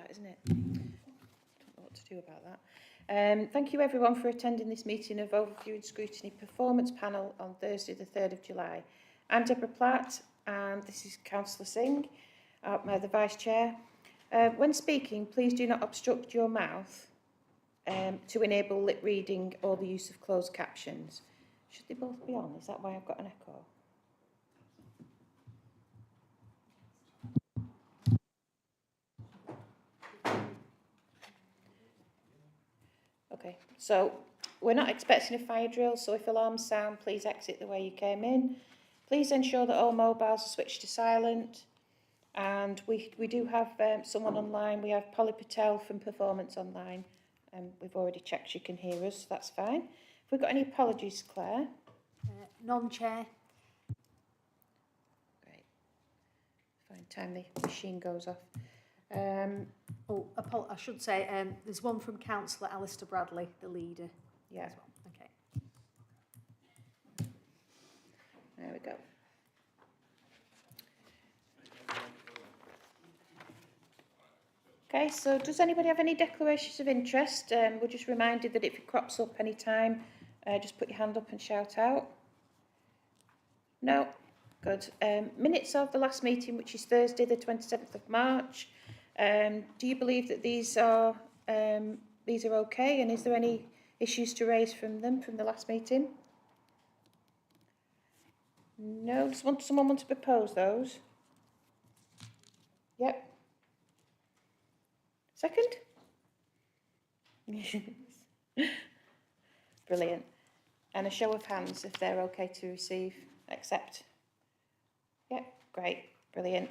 that, isn't it? Don't know what to do about that. Thank you everyone for attending this meeting of Overview and Scrutiny Performance Panel on Thursday the 3rd of July. I'm Deborah Platt and this is Councillor Singh, the Vice Chair. When speaking, please do not obstruct your mouth to enable lip reading or the use of closed captions. Should they both be on? Is that why I've got an echo? Okay, so we're not expecting a fire drill, so if alarms sound, please exit the way you came in. Please ensure that all mobiles are switched to silent. And we do have someone online. We have Polly Patel from Performance Online. We've already checked she can hear us, so that's fine. Have we got any apologies, Claire? None, Chair. Great. Fine, time the machine goes off. I should say, there's one from Councillor Alistair Bradley, the leader. Yeah. As well. Okay. There we go. Okay, so does anybody have any declarations of interest? We're just reminded that if it crops up any time, just put your hand up and shout out. No? Good. Minutes of the last meeting, which is Thursday, the 27th of March. Do you believe that these are okay? And is there any issues to raise from them from the last meeting? No? Does someone want to propose those? Yep. Second? Brilliant. And a show of hands if they're okay to receive, accept. Yep, great, brilliant.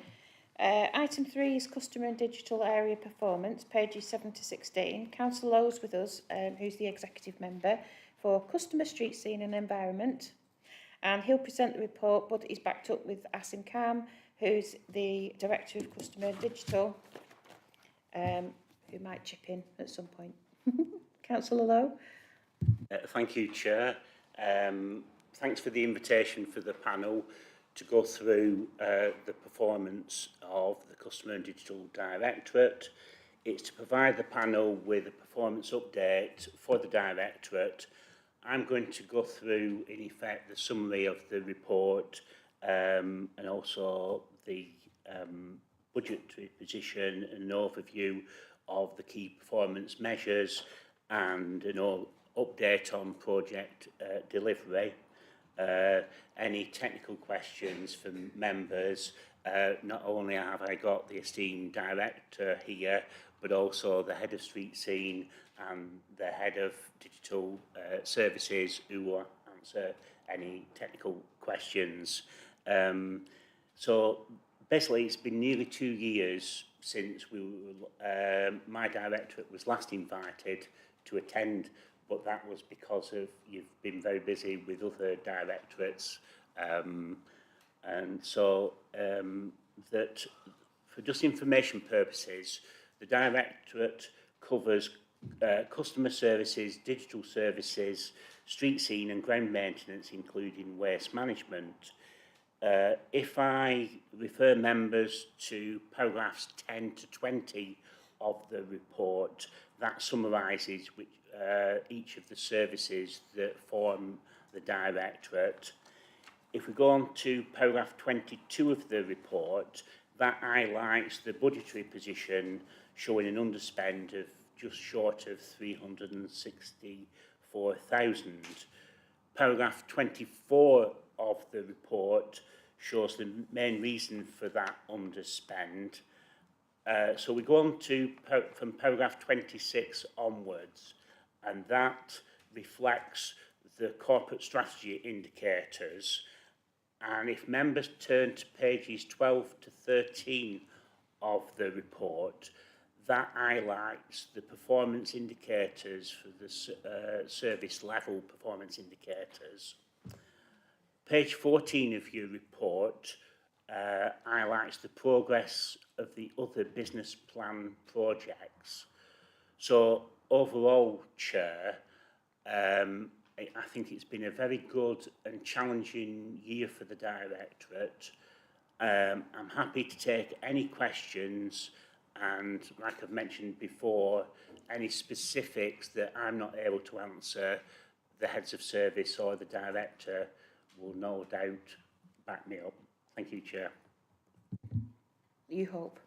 Item 3 is customer and digital area performance, pages 7 to 16. Councillor Lowe's with us, who's the executive member for customer, street scene and environment. And he'll present the report, but he's backed up with Asim Khan, who's the director of customer and digital. Who might chip in at some point. Councillor Lowe. Thank you, Chair. Thanks for the invitation for the panel to go through the performance of the Customer and Digital Directorate. It's to provide the panel with a performance update for the Directorate. I'm going to go through, in effect, the summary of the report and also the budgetary position and an overview of the key performance measures and an update on project delivery. Any technical questions from members, not only have I got the esteemed director here, but also the head of street scene and the head of digital services who will answer any technical questions. So basically, it's been nearly 2 years since my directorate was last invited to attend, but that was because of you've been very busy with other directorates, and so that for just information purposes, the directorate covers customer services, digital services, street scene and ground maintenance, including waste management. If I refer members to paragraphs 10 to 20 of the report, that summarises each of the services that form the directorate. If we go on to paragraph 22 of the report, that highlights the budgetary position showing an underspend of just short of 364,000. Paragraph 24 of the report shows the main reason for that underspend. So we go on to from paragraph 26 onwards, and that reflects the corporate strategy indicators. And if members turn to pages 12 to 13 of the report, that highlights the performance indicators for the service level performance indicators. Page 14 of your report highlights the progress of the other business plan projects. So overall, Chair, I think it's been a very good and challenging year for the Directorate. I'm happy to take any questions and like I've mentioned before, any specifics that I'm not able to answer, the heads of service or the director will no doubt back me up. Thank you, Chair. You hope.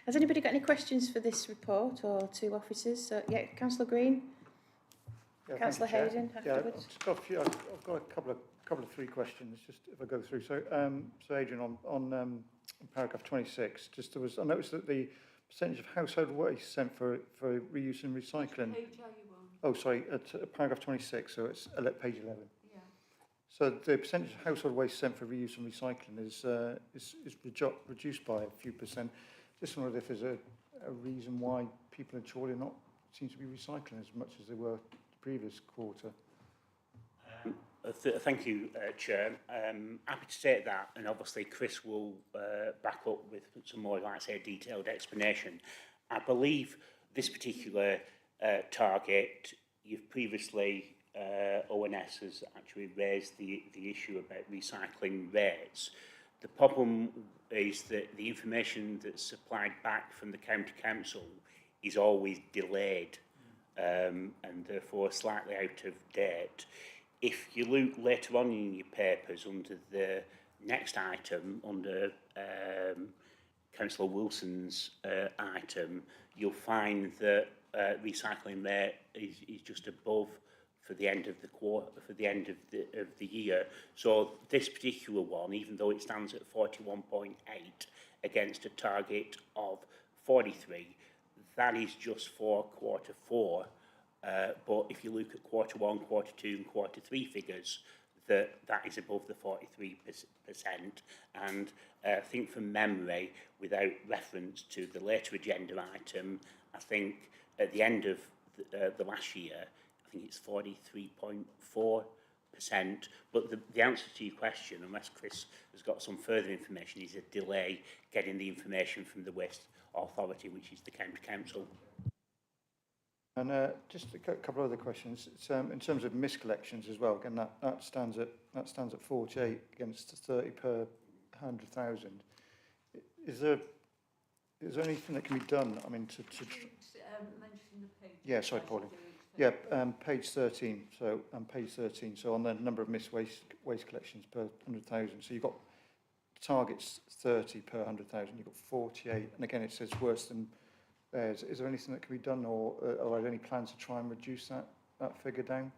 Has anybody got any questions for this report or two officers? So, yeah, Councillor Green, Yeah, Councillor thank you, Chair. Hayden afterwards. I've got a couple of three questions, just if I go through. So, Adrian, on paragraph 26, I noticed that the percentage of household waste sent for reuse and recycling. Page are you on? Oh, sorry, at paragraph 26, so it's page 11. Yeah. So the percentage of household waste sent for reuse and recycling is reduced by a few percent. Just wondered if there's a reason why people in Chorley not seem to be recycling as much as they were the previous quarter. Thank you, Chair. Happy to take that, and obviously Chris will back up with some more, like I say, detailed explanation. I believe this particular target, you've previously, ONS has actually raised the issue about recycling rates. The problem is that the information that's supplied back from the county council is always delayed and therefore slightly out of date. If you look later on in your papers under the next item, under Councillor Wilson's item, you'll find that recycling rate is just above for the end of the quarter, for the end of the year. So this particular one, even though it stands at 41.8 against a target of 43, that is just for quarter four. But if you look at quarter one, quarter two and quarter three figures, that is above the 43%. And I think from memory, without reference to the later agenda item, I think at the end of the last year, I think it's 43.4%. But the answer to your question, unless Chris has got some further information, is a delay getting the information from the Waste Authority, which is the county council. And just a couple of other questions. It's, in terms of miscollections as well, again, that stands at 48 against 30 per 100,000. Is there anything that can be done? I mean, to Mention the page. yeah, sorry, Pauline. Yeah, page 13. So page 13. So on the number of missed waste collections per 100,000. So you've got targets 30 per 100,000. You've got 48, and again, it says worse than. Is there anything that can be done, or are there any plans to try and reduce that figure down?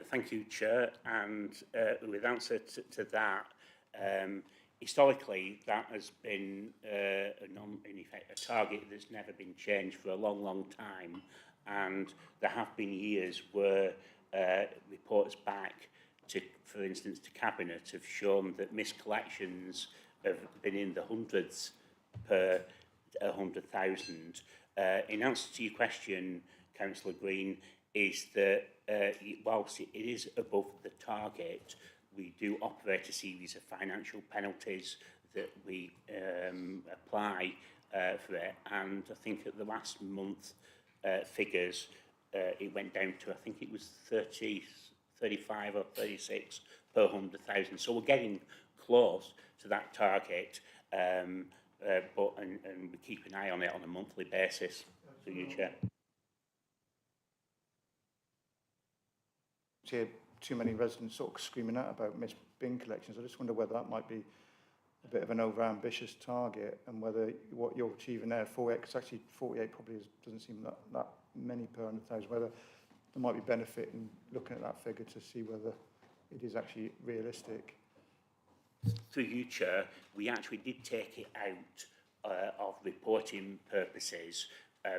Thank you, Chair. And with answer to that, historically, that has been in effect a target that's never been changed for a long, long time. And there have been years where reports back to, for instance, to Cabinet have shown that miscollections have been in the hundreds per 100,000. In answer to your question, Councillor Green, is that whilst it is above the target, we do operate a series of financial penalties that we apply for it. And I think at the last month figures, it went down to, I think it was 30, 35 or 36 per 100,000. So we're getting close to that target. But we keep an eye on it on a monthly basis. So you, Chair. Hear too many residents sort of screaming out about missed bin collections. I just wonder whether that might be a bit of an over-ambitious target, and whether what you're achieving there, 48, because actually 48 probably doesn't seem that many per 100,000. Whether there might be benefit in looking at that figure to see whether it is actually realistic. Through you, Chair, we actually did take it out of reporting purposes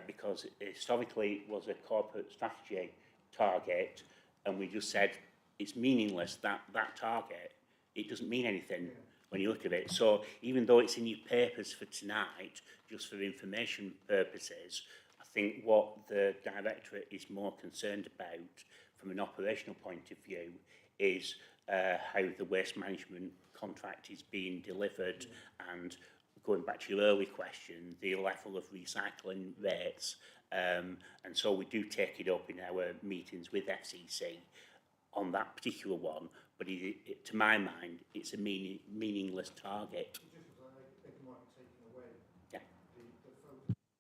because historically it was a corporate strategy target, and we just said it's meaningless, that target. It doesn't mean anything when you look at it. So even though it's in your papers for tonight, just for information purposes, I think what the Directorate is more concerned about from an operational point of view is how the waste management contract is being delivered, and going back to your early question, the level of recycling rates, and so we do take it up in our meetings with FCC on that particular one, but to my mind, it's a meaningless target. It might be taken away.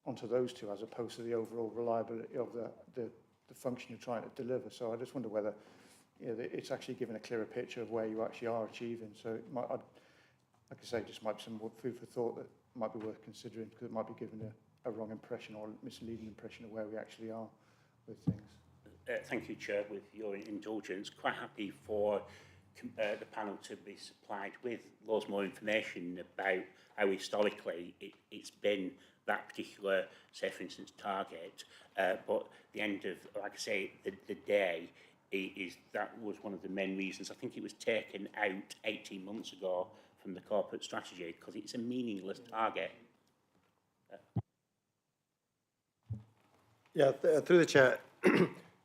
onto those two as opposed to the overall reliability of the function you're trying to deliver. So I just wonder whether it's actually giving a clearer picture of where you actually are achieving. So it might, like I say, just might be some more food for thought that might be worth considering, because it might be giving a wrong impression or misleading impression of where we actually are with things. Thank you, Chair. With your indulgence, quite happy for the panel to be supplied with loads more information about how historically it's been that particular, say for instance, target. But the end of, like I say, the day is that was one of the main reasons. I think it was taken out 18 months ago from the corporate strategy because it's a meaningless target. Yeah, through the chair,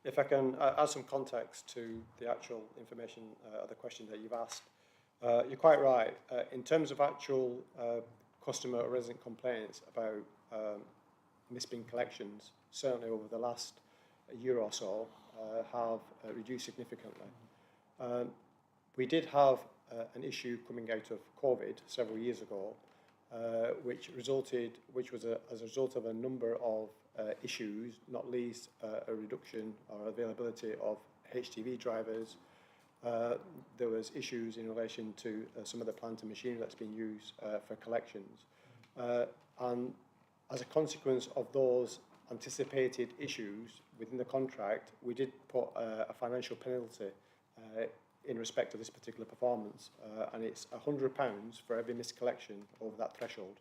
if I can add some context to the actual information or the question that you've asked. You're quite right. In terms of actual customer or resident complaints about missed bin collections, certainly over the last year or so, have reduced significantly. We did have an issue coming out of COVID several years ago, which was as a result of a number of issues, not least a reduction or availability of HGV drivers. There was issues in relation to some of the plant and machinery that's been used for collections. And as a consequence of those anticipated issues within the contract, we did put a financial penalty in respect to this particular performance, and it's £100 for every missed collection over that threshold,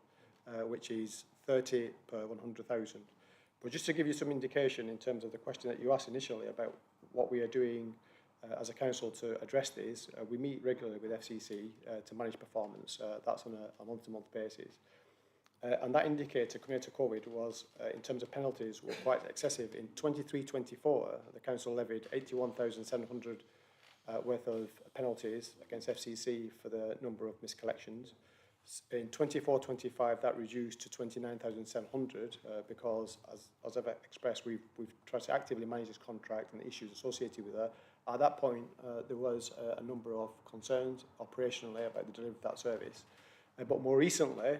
which is 30 per 100,000. But just to give you some indication in terms of the question that you asked initially about what we are doing as a council to address this, we meet regularly with FCC to manage performance. That's on a month-to-month basis. And that indicator coming out of COVID was, in terms of penalties, were quite excessive. In 23-24, the council levied 81,700 worth of penalties against FCC for the number of missed collections. In 24-25, that reduced to 29,700 because, as I've expressed, we've tried to actively manage this contract and the issues associated with it. At that point, there was a number of concerns operationally about the delivery of that service. But more recently,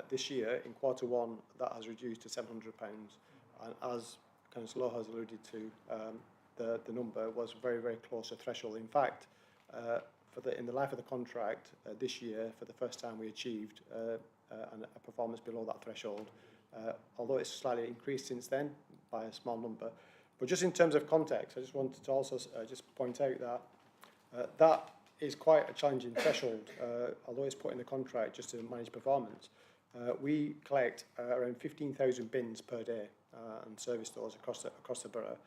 this year, in Q1, that has reduced to £700. And as Councillor Lowe has alluded to, the number was very, very close to threshold. In fact, in the life of the contract this year, for the first time, we achieved a performance below that threshold, although it's slightly increased since then by a small number. But just in terms of context, I just wanted to also just point out that that is quite a challenging threshold, although it's put in the contract just to manage performance. We collect around 15,000 bins per day and service those across the borough.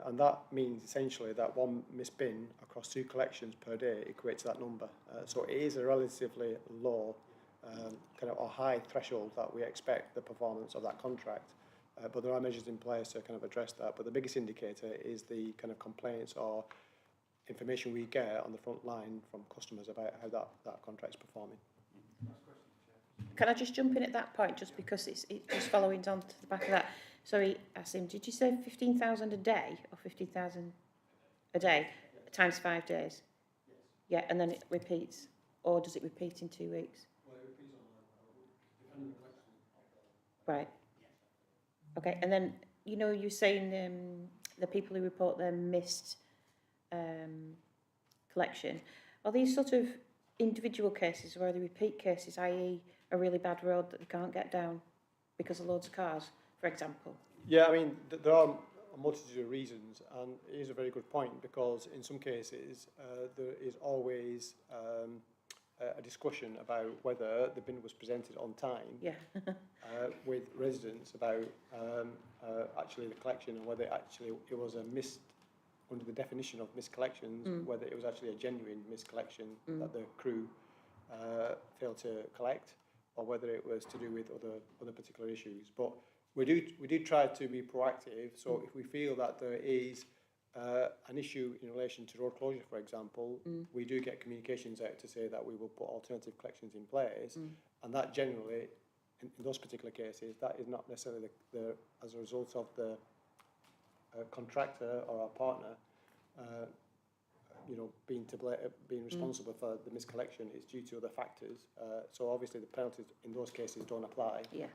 And that means essentially that one missed bin across 2 collections per day equates to that number. So it is a relatively low or high threshold that we expect the performance of that contract. But there are measures in place to kind of address that. But the biggest indicator is the kind of complaints or information we get on the front line from customers about how that contract's performing. Can I just jump in at that point, just because it's just following on to the back of that? Sorry, Asim, did you say 15,000 a day or 15,000 a day times 5 days? Yes. Yeah, and then it repeats, or does it repeat in 2 weeks? Well, it repeats on depending on the collection. Right. Okay, and then you're saying the people who report their missed collection, are these sort of individual cases or are they repeat cases, i.e. a really bad road that they can't get down because of loads of cars, for example? Yeah, I mean, there are a multitude of reasons, and it is a very good point, because in some cases there is always a discussion about whether the bin was presented on time. Yeah. With residents about actually the collection and whether actually it was a missed, under the definition of missed collections, whether it was actually a genuine missed collection that the crew failed to collect, or whether it was to do with other particular issues. But we do try to be proactive. So if we feel that there is an issue in relation to road closure, for example, we do get communications out to say that we will put alternative collections in place, and that generally, in those particular cases, that is not necessarily as a result of the contractor or our partner, being responsible for the miscollection. Is due to other factors. So obviously the penalties in those cases don't apply. Yeah.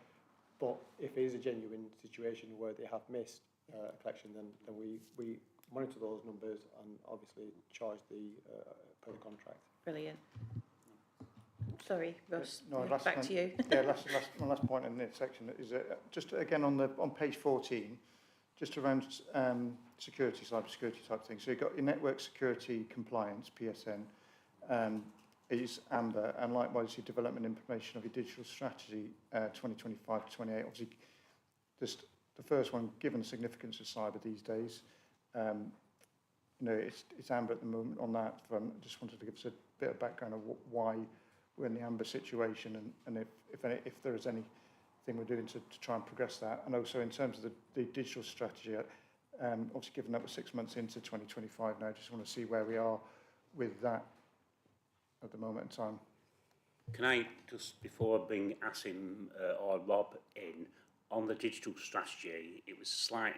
But if it is a genuine situation where they have missed a collection, then we monitor those numbers and obviously charge per the contract. Brilliant. Sorry, Russ, No, back to you. Yeah, my last point in this section is just again on page 14, just around security, cybersecurity type things. So you've got your network security compliance, PSN, is amber, and likewise your development and implementation of your digital strategy 2025-28. Obviously, just the first one, given the significance of cyber these days, you know, it's amber at the moment on that front. I just wanted to give us a bit of background of why we're in the amber situation, and if there is anything we're doing to try and progress that. And also in terms of the digital strategy, obviously given that we're 6 months into 2025 now, I just want to see where we are with that at the moment in time. Can I just, before I bring Asim or Rob in, on the digital strategy, it was a slight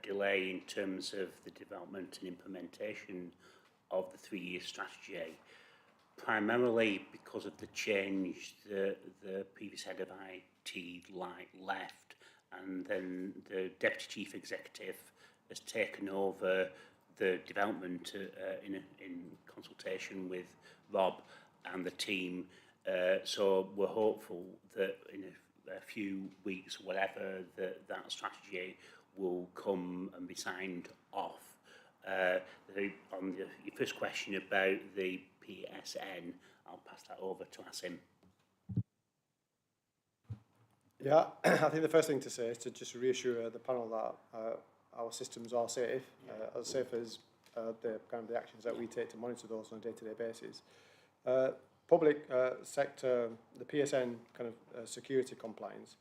delay in terms of the development and implementation of the 3-year strategy, primarily because of the change the previous head of IT left, and then the Deputy Chief Executive has taken over the development in consultation with Rob and the team. So we're hopeful that in a few weeks, whatever, that strategy will come and be signed off. On your first question about the PSN, I'll pass that over to Asim. Yeah, I think the first thing to say is to just reassure the panel that our systems are safe as the actions that we take to monitor those on a day-to-day basis. Public sector, the PSN security compliance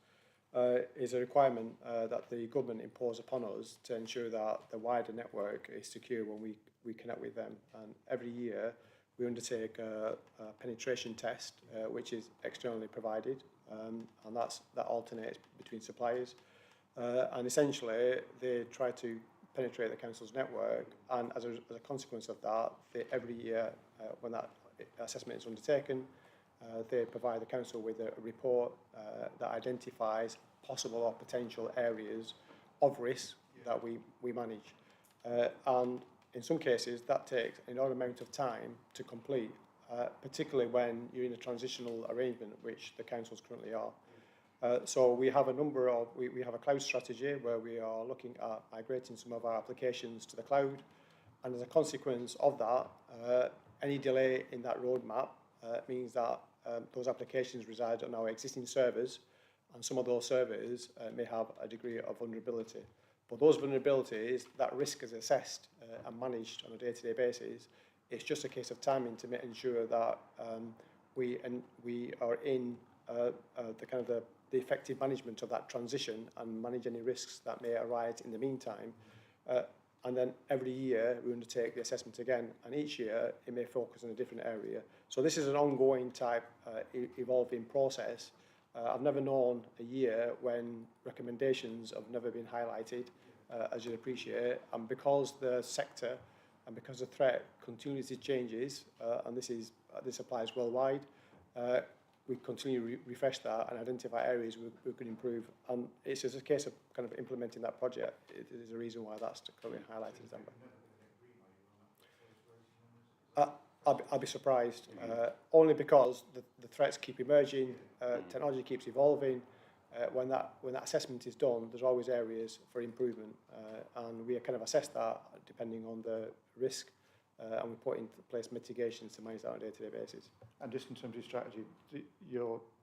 is a requirement that the government impose upon us to ensure that the wider network is secure when we connect with them. And every year we undertake a penetration test, which is externally provided, and that alternates between suppliers. And essentially they try to penetrate the council's network, and as a consequence of that, every year when that assessment is undertaken, they provide the council with a report that identifies possible or potential areas of risk that we manage. And in some cases that takes an odd amount of time to complete, particularly when you're in a transitional arrangement, which the councils currently are. So we have we have a cloud strategy where we are looking at migrating some of our applications to the cloud, and as a consequence of that, any delay in that roadmap means that those applications reside on our existing servers, and some of those servers may have a degree of vulnerability. But those vulnerabilities, that risk is assessed and managed on a day-to-day basis. It's just a case of timing to ensure that we are in the effective management of that transition and manage any risks that may arise in the meantime. And then every year we undertake the assessment again, and each year it may focus on a different area. So this is an ongoing type evolving process. I've never known a year when recommendations have never been highlighted, as you'd appreciate, and because the sector and because the threat continuously changes, and this applies worldwide, we continue to refresh that and identify areas we could improve. And it's just a case of implementing that project. It is a reason why that's currently highlighted as amber. I'll be surprised, only because the threats keep emerging, technology keeps evolving. When that assessment is done, there's always areas for improvement, and we assess that depending on the risk, and we put into place mitigations to manage that on a day-to-day basis. And just in terms of your strategy,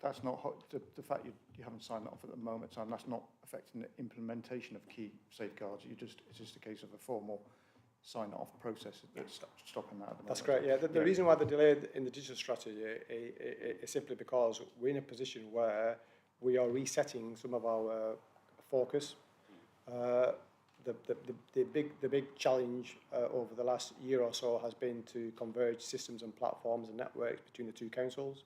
that's not the fact you haven't signed that off at the moment in time. That's not affecting the implementation of key safeguards. It's just a case of a formal sign-off process that's stopping that at the moment. That's correct. Yeah, the reason why the delay in the digital strategy is simply because we're in a position where we are resetting some of our focus. The big challenge over the last year or so has been to converge systems and platforms and networks between the two councils.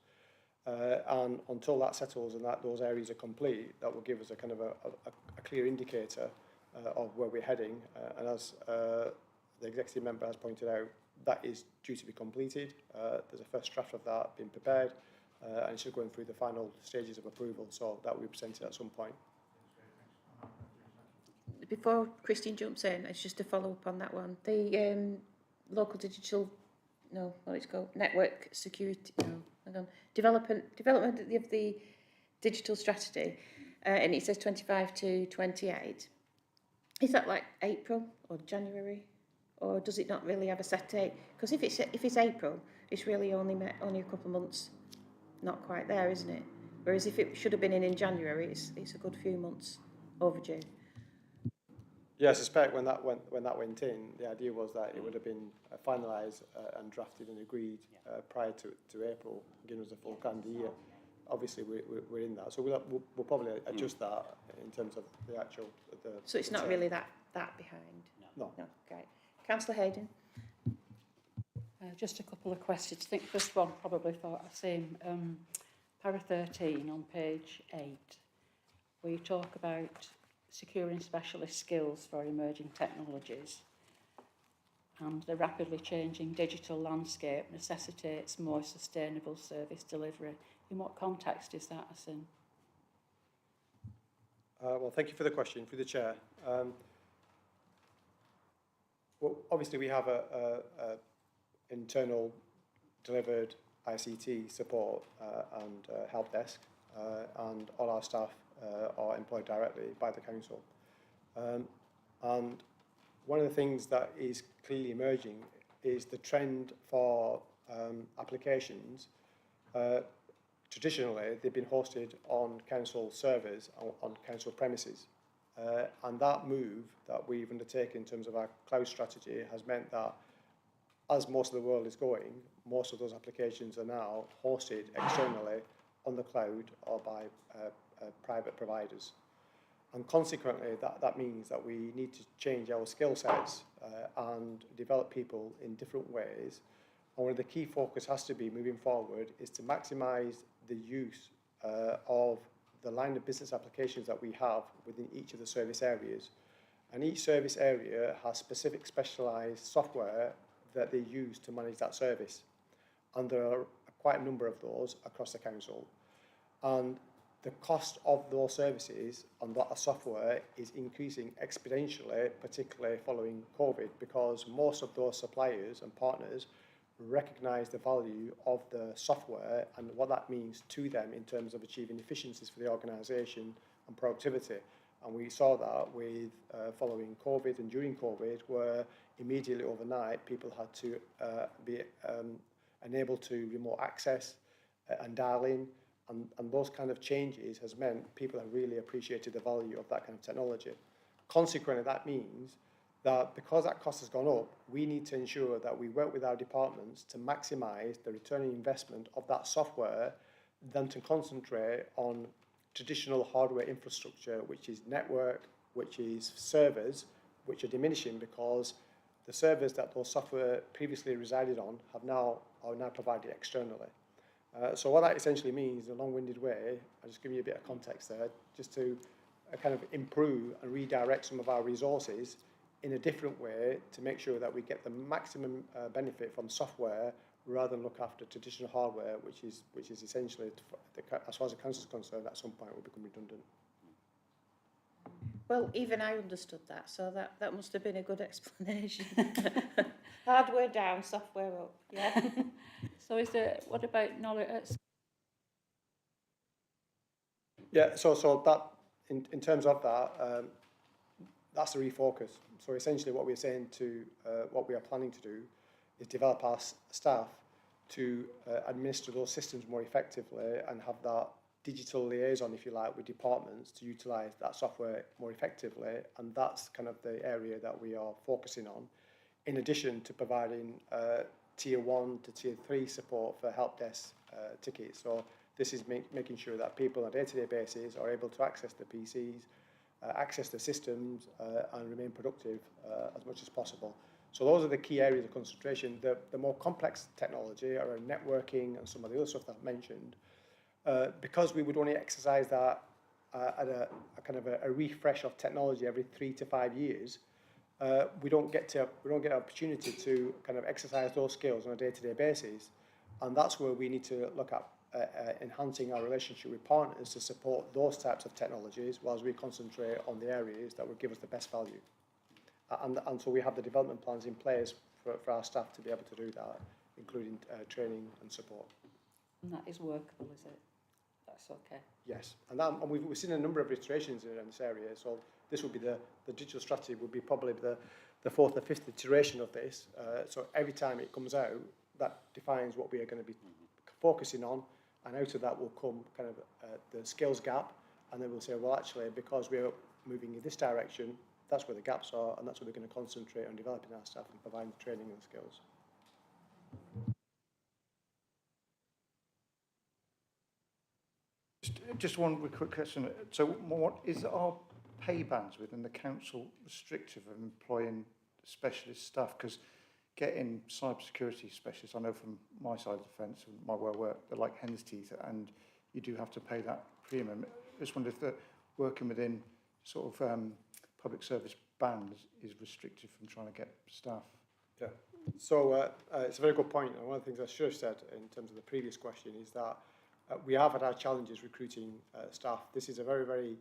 And until that settles and those areas are complete, that will give us a clear indicator of where we're heading. And as the executive member has pointed out, that is due to be completed. There's a first draft of that being prepared, and it's just going through the final stages of approval, so that will be presented at some point. before Christine jumps in, it's just to follow up on that one. The local digital, no, what it's called, network security, no, hang on, development of the digital strategy, and it says 25 to 28. Is that like April or January, or does it not really have a set date? Because if it's April, it's really only a couple of months, not quite there, isn't it? Whereas if it should have been in January, it's a good few months overdue. Yeah, I suspect when that went in, the idea was that it would have been finalised and drafted and agreed prior to April, giving us a full calendar year. Obviously, we're in that, so we'll probably adjust that in terms of the actual. So it's not really that behind. No. Great. Councillor Hayden. Just a couple of questions. I think first one probably for Asim. Para 13 on page 8, where you talk about securing specialist skills for emerging technologies, and the rapidly changing digital landscape necessitates more sustainable service delivery. In what context is that, Asim? Well, thank you for the question, through the chair. Well, obviously we have a internal delivered ICT support and help desk, and all our staff are employed directly by the council. And one of the things that is clearly emerging is the trend for applications. Traditionally, they've been hosted on council servers, on council premises. And that move that we've undertaken in terms of our cloud strategy has meant that as most of the world is going, most of those applications are now hosted externally on the cloud or by private providers. And consequently, that means that we need to change our skill sets and develop people in different ways. And one of the key focus has to be moving forward is to maximise the use of the line of business applications that we have within each of the service areas. And each service area has specific specialised software that they use to manage that service. And there are quite a number of those across the council. And the cost of those services and that software is increasing exponentially, particularly following COVID, because most of those suppliers and partners recognise the value of the software and what that means to them in terms of achieving efficiencies for the organisation and productivity. And we saw that with following COVID and during COVID, where immediately overnight people had to be enabled to remote access and dial in. And those kind of changes has meant people have really appreciated the value of that kind of technology. Consequently, that means that because that cost has gone up, we need to ensure that we work with our departments to maximise the return on investment of that software than to concentrate on traditional hardware infrastructure, which is network, which is servers, which are diminishing because the servers that those software previously resided on are now provided externally. So what that essentially means, in a long-winded way, I'll just give you a bit of context there, just to kind of improve and redirect some of our resources in a different way to make sure that we get the maximum benefit from software rather than look after traditional hardware, which is essentially, as far as the council is concerned, at some point will become redundant. Well, even I understood that, so that must have been a good explanation. Hardware down, software up. Yeah. So what about knowledge? Yeah, so that, in terms of that, that's the refocus. So essentially what we're saying what we are planning to do is develop our staff to administer those systems more effectively and have that digital liaison, if you like, with departments to utilise that software more effectively. And that's kind of the area that we are focusing on, in addition to providing Tier 1 to Tier 3 support for help desk tickets. So this is making sure that people on a day-to-day basis are able to access the PCs, access the systems and remain productive as much as possible. So those are the key areas of concentration. The more complex technology around networking and some of the other stuff that I've mentioned, because we would only exercise that at a kind of a refresh of technology every 3 to 5 years, we don't get an opportunity to kind of exercise those skills on a day-to-day basis. And that's where we need to look at enhancing our relationship with partners to support those types of technologies whilst we concentrate on the areas that would give us the best value. And so we have the development plans in place for our staff to be able to do that, including training and support. And that is workable, is it? That's okay. Yes, and we've seen a number of iterations in this area, so this would be the digital strategy would be probably the fourth or fifth iteration of this. So every time it comes out, that defines what we are going to be focusing on, and out of that will come kind of the skills gap, and then we'll say, well, actually, because we're moving in this direction, that's where the gaps are, and that's where we're going to concentrate on developing our staff and providing the training and the skills. Just one quick question. So what is our pay bands within the council restrictive of employing specialist staff? Because getting cybersecurity specialists, I know from my side of the fence, my work, they're like hen's teeth, and you do have to pay that premium. I just wonder if the working within sort of public service bands is restrictive from trying to get staff. Yeah. So it's a very good point. And one of the things I should have said in terms of the previous question is that we have had our challenges recruiting staff. This is a very, very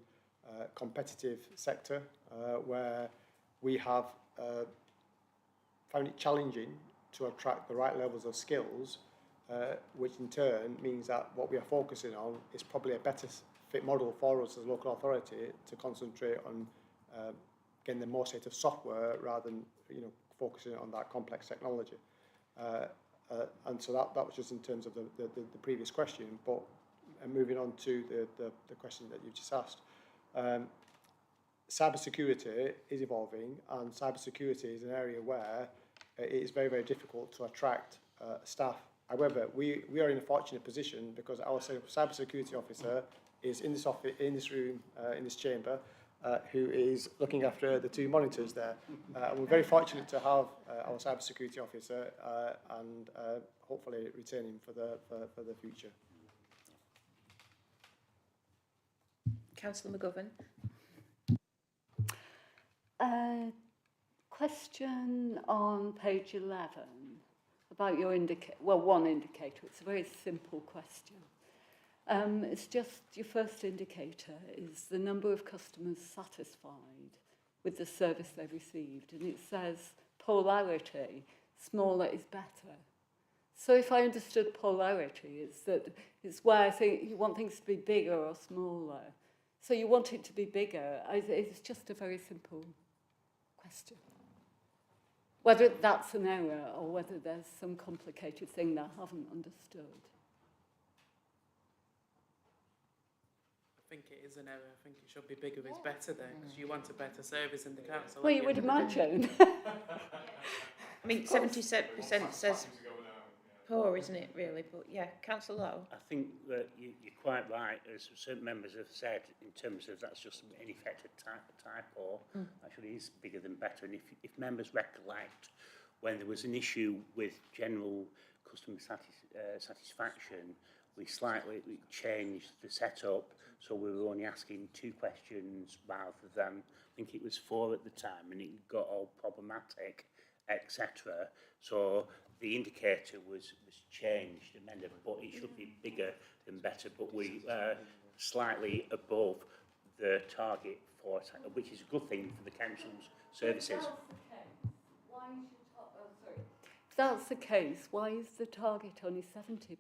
competitive sector where we have found it challenging to attract the right levels of skills, which in turn means that what we are focusing on is probably a better fit model for us as a local authority to concentrate on getting the more state of software rather than focusing on that complex technology. And so that was just in terms of the previous question, but moving on to the question that you just asked. Cybersecurity is evolving, and cybersecurity is an area where it is very, very difficult to attract staff. However, we are in a fortunate position because our cybersecurity officer is in this office, in this room, in this chamber, who is looking after the two monitors there. We're very fortunate to have our cybersecurity officer and hopefully retain him for the future. Councillor McGovern. Question on page 11 about your one indicator. It's a very simple question. It's just your first indicator is the number of customers satisfied with the service they've received, and it says polarity, smaller is better. So if I understood polarity, it's where you want things to be bigger or smaller. So you want it to be bigger. It's just a very simple question. Whether that's an error or whether there's some complicated thing that I haven't understood. I think it is an error. I think it should be bigger is better there, because you want a better service in the council. Well, you would imagine. I mean, 77% says poor, isn't it, really? But yeah, Councillor Lowe. I think that you're quite right, as certain members have said, in terms of that's just in effect a typo. Actually, it is bigger than better. And if members recollect, when there was an issue with general customer satisfaction, we slightly changed the setup, so we were only asking 2 questions rather than, I think it was 4 at the time, and it got all problematic, etc. So the indicator was changed, amended, but it should be bigger than better, but we slightly above the target for, which is a good thing for the council's services. If that's the case, why is the target only 70%?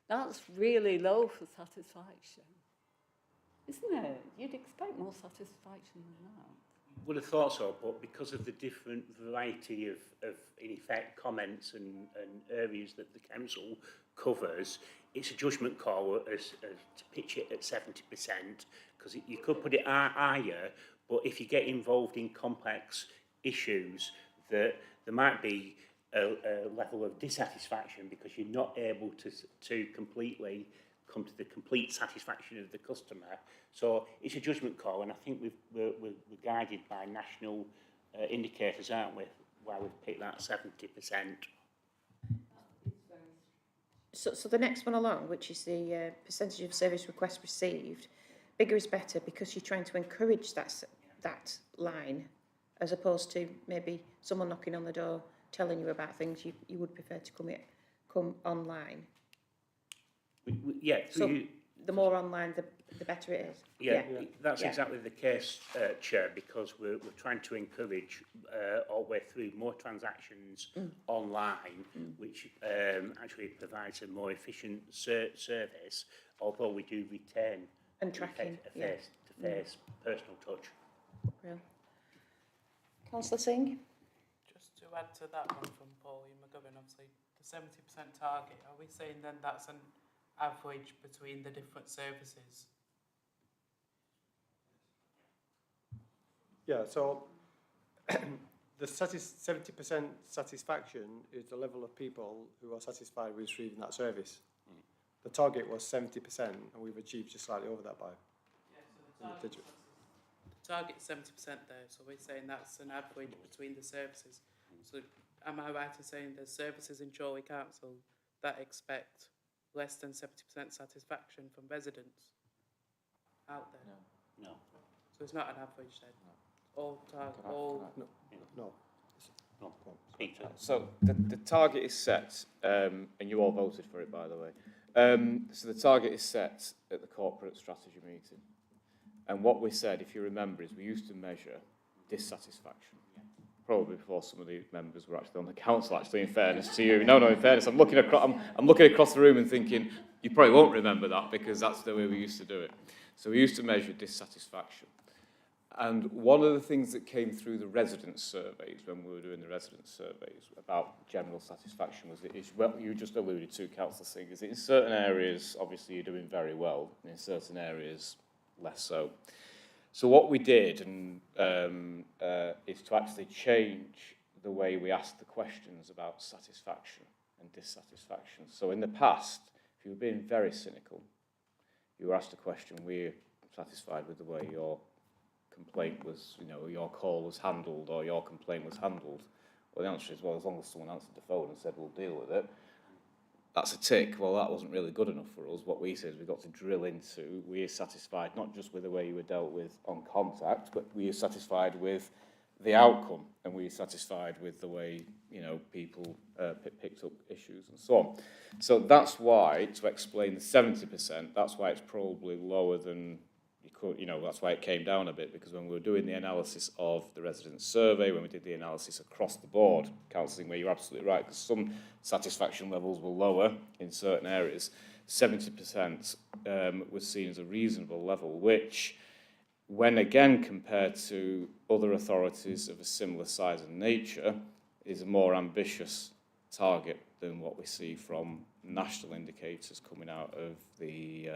That's really low for satisfaction, isn't it? You'd expect more satisfaction than that. Would have thought so, but because of the different variety of in effect, comments and areas that the council covers, it's a judgment call as to pitch it at 70%, because you could put it higher, but if you get involved in complex issues, that there might be a level of dissatisfaction because you're not able to completely come to the complete satisfaction of the customer. So it's a judgment call, and I think we're guided by national indicators, aren't we, why we've picked that 70%. So the next one along, which is the percentage of service requests received, bigger is better because you're trying to encourage that line, as opposed to maybe someone knocking on the door telling you about things you would prefer to come online. Yeah, So you, the more online, the better it is. yeah, Yeah. that's Yeah. exactly the case, Chair, because we're trying to encourage all the way through more transactions online, which actually provides a more efficient service, although we do retain And tracking, a yeah. face-to-face personal touch. Real. Councillor Singh? Just to add to that one from Paul McGovern, obviously, the 70% target, are we saying then that's an average between the different services? Yeah, so the 70% satisfaction is the level of people who are satisfied with receiving that service. The target was 70%, and we've achieved just slightly over that by. Yeah, so the target's 70% there, so we're saying that's an average between the services. So am I right in saying there's services in Chorley Council that expect less than 70% satisfaction from residents out there? No. So it's not an average then? All target, all... No. No. Peter. So the target is set, and you all voted for it, by the way. So the target is set at the corporate strategy meeting. And what we said, if you remember, is we used to measure dissatisfaction. Probably before some of the members were actually on the council, actually, in fairness to you. No, in fairness, I'm looking across the room and thinking, you probably won't remember that because that's the way we used to do it. So we used to measure dissatisfaction. And one of the things that came through the resident surveys, when we were doing the resident surveys about general satisfaction, was what you just alluded to, Councillor Singh, is that in certain areas, obviously, you're doing very well, and in certain areas, less so. So what we did is to actually change the way we asked the questions about satisfaction and dissatisfaction. So in the past, if you were being very cynical, you were asked a question, were you satisfied with the way your complaint was, your call was handled or your complaint was handled? Well, the answer is, well, as long as someone answered the phone and said, we'll deal with it, that's a tick. Well, that wasn't really good enough for us. What we said is we've got to drill into, we are satisfied not just with the way you were dealt with on contact, but we are satisfied with the outcome, and we are satisfied with the way, people picked up issues and so on. So that's why, to explain the 70%, that's why it's probably lower than you could, that's why it came down a bit, because when we were doing the analysis of the resident survey, when we did the analysis across the board, counselling, where you're absolutely right, because some satisfaction levels were lower in certain areas, 70% was seen as a reasonable level, which, when again compared to other authorities of a similar size and nature, is a more ambitious target than what we see from national indicators coming out of the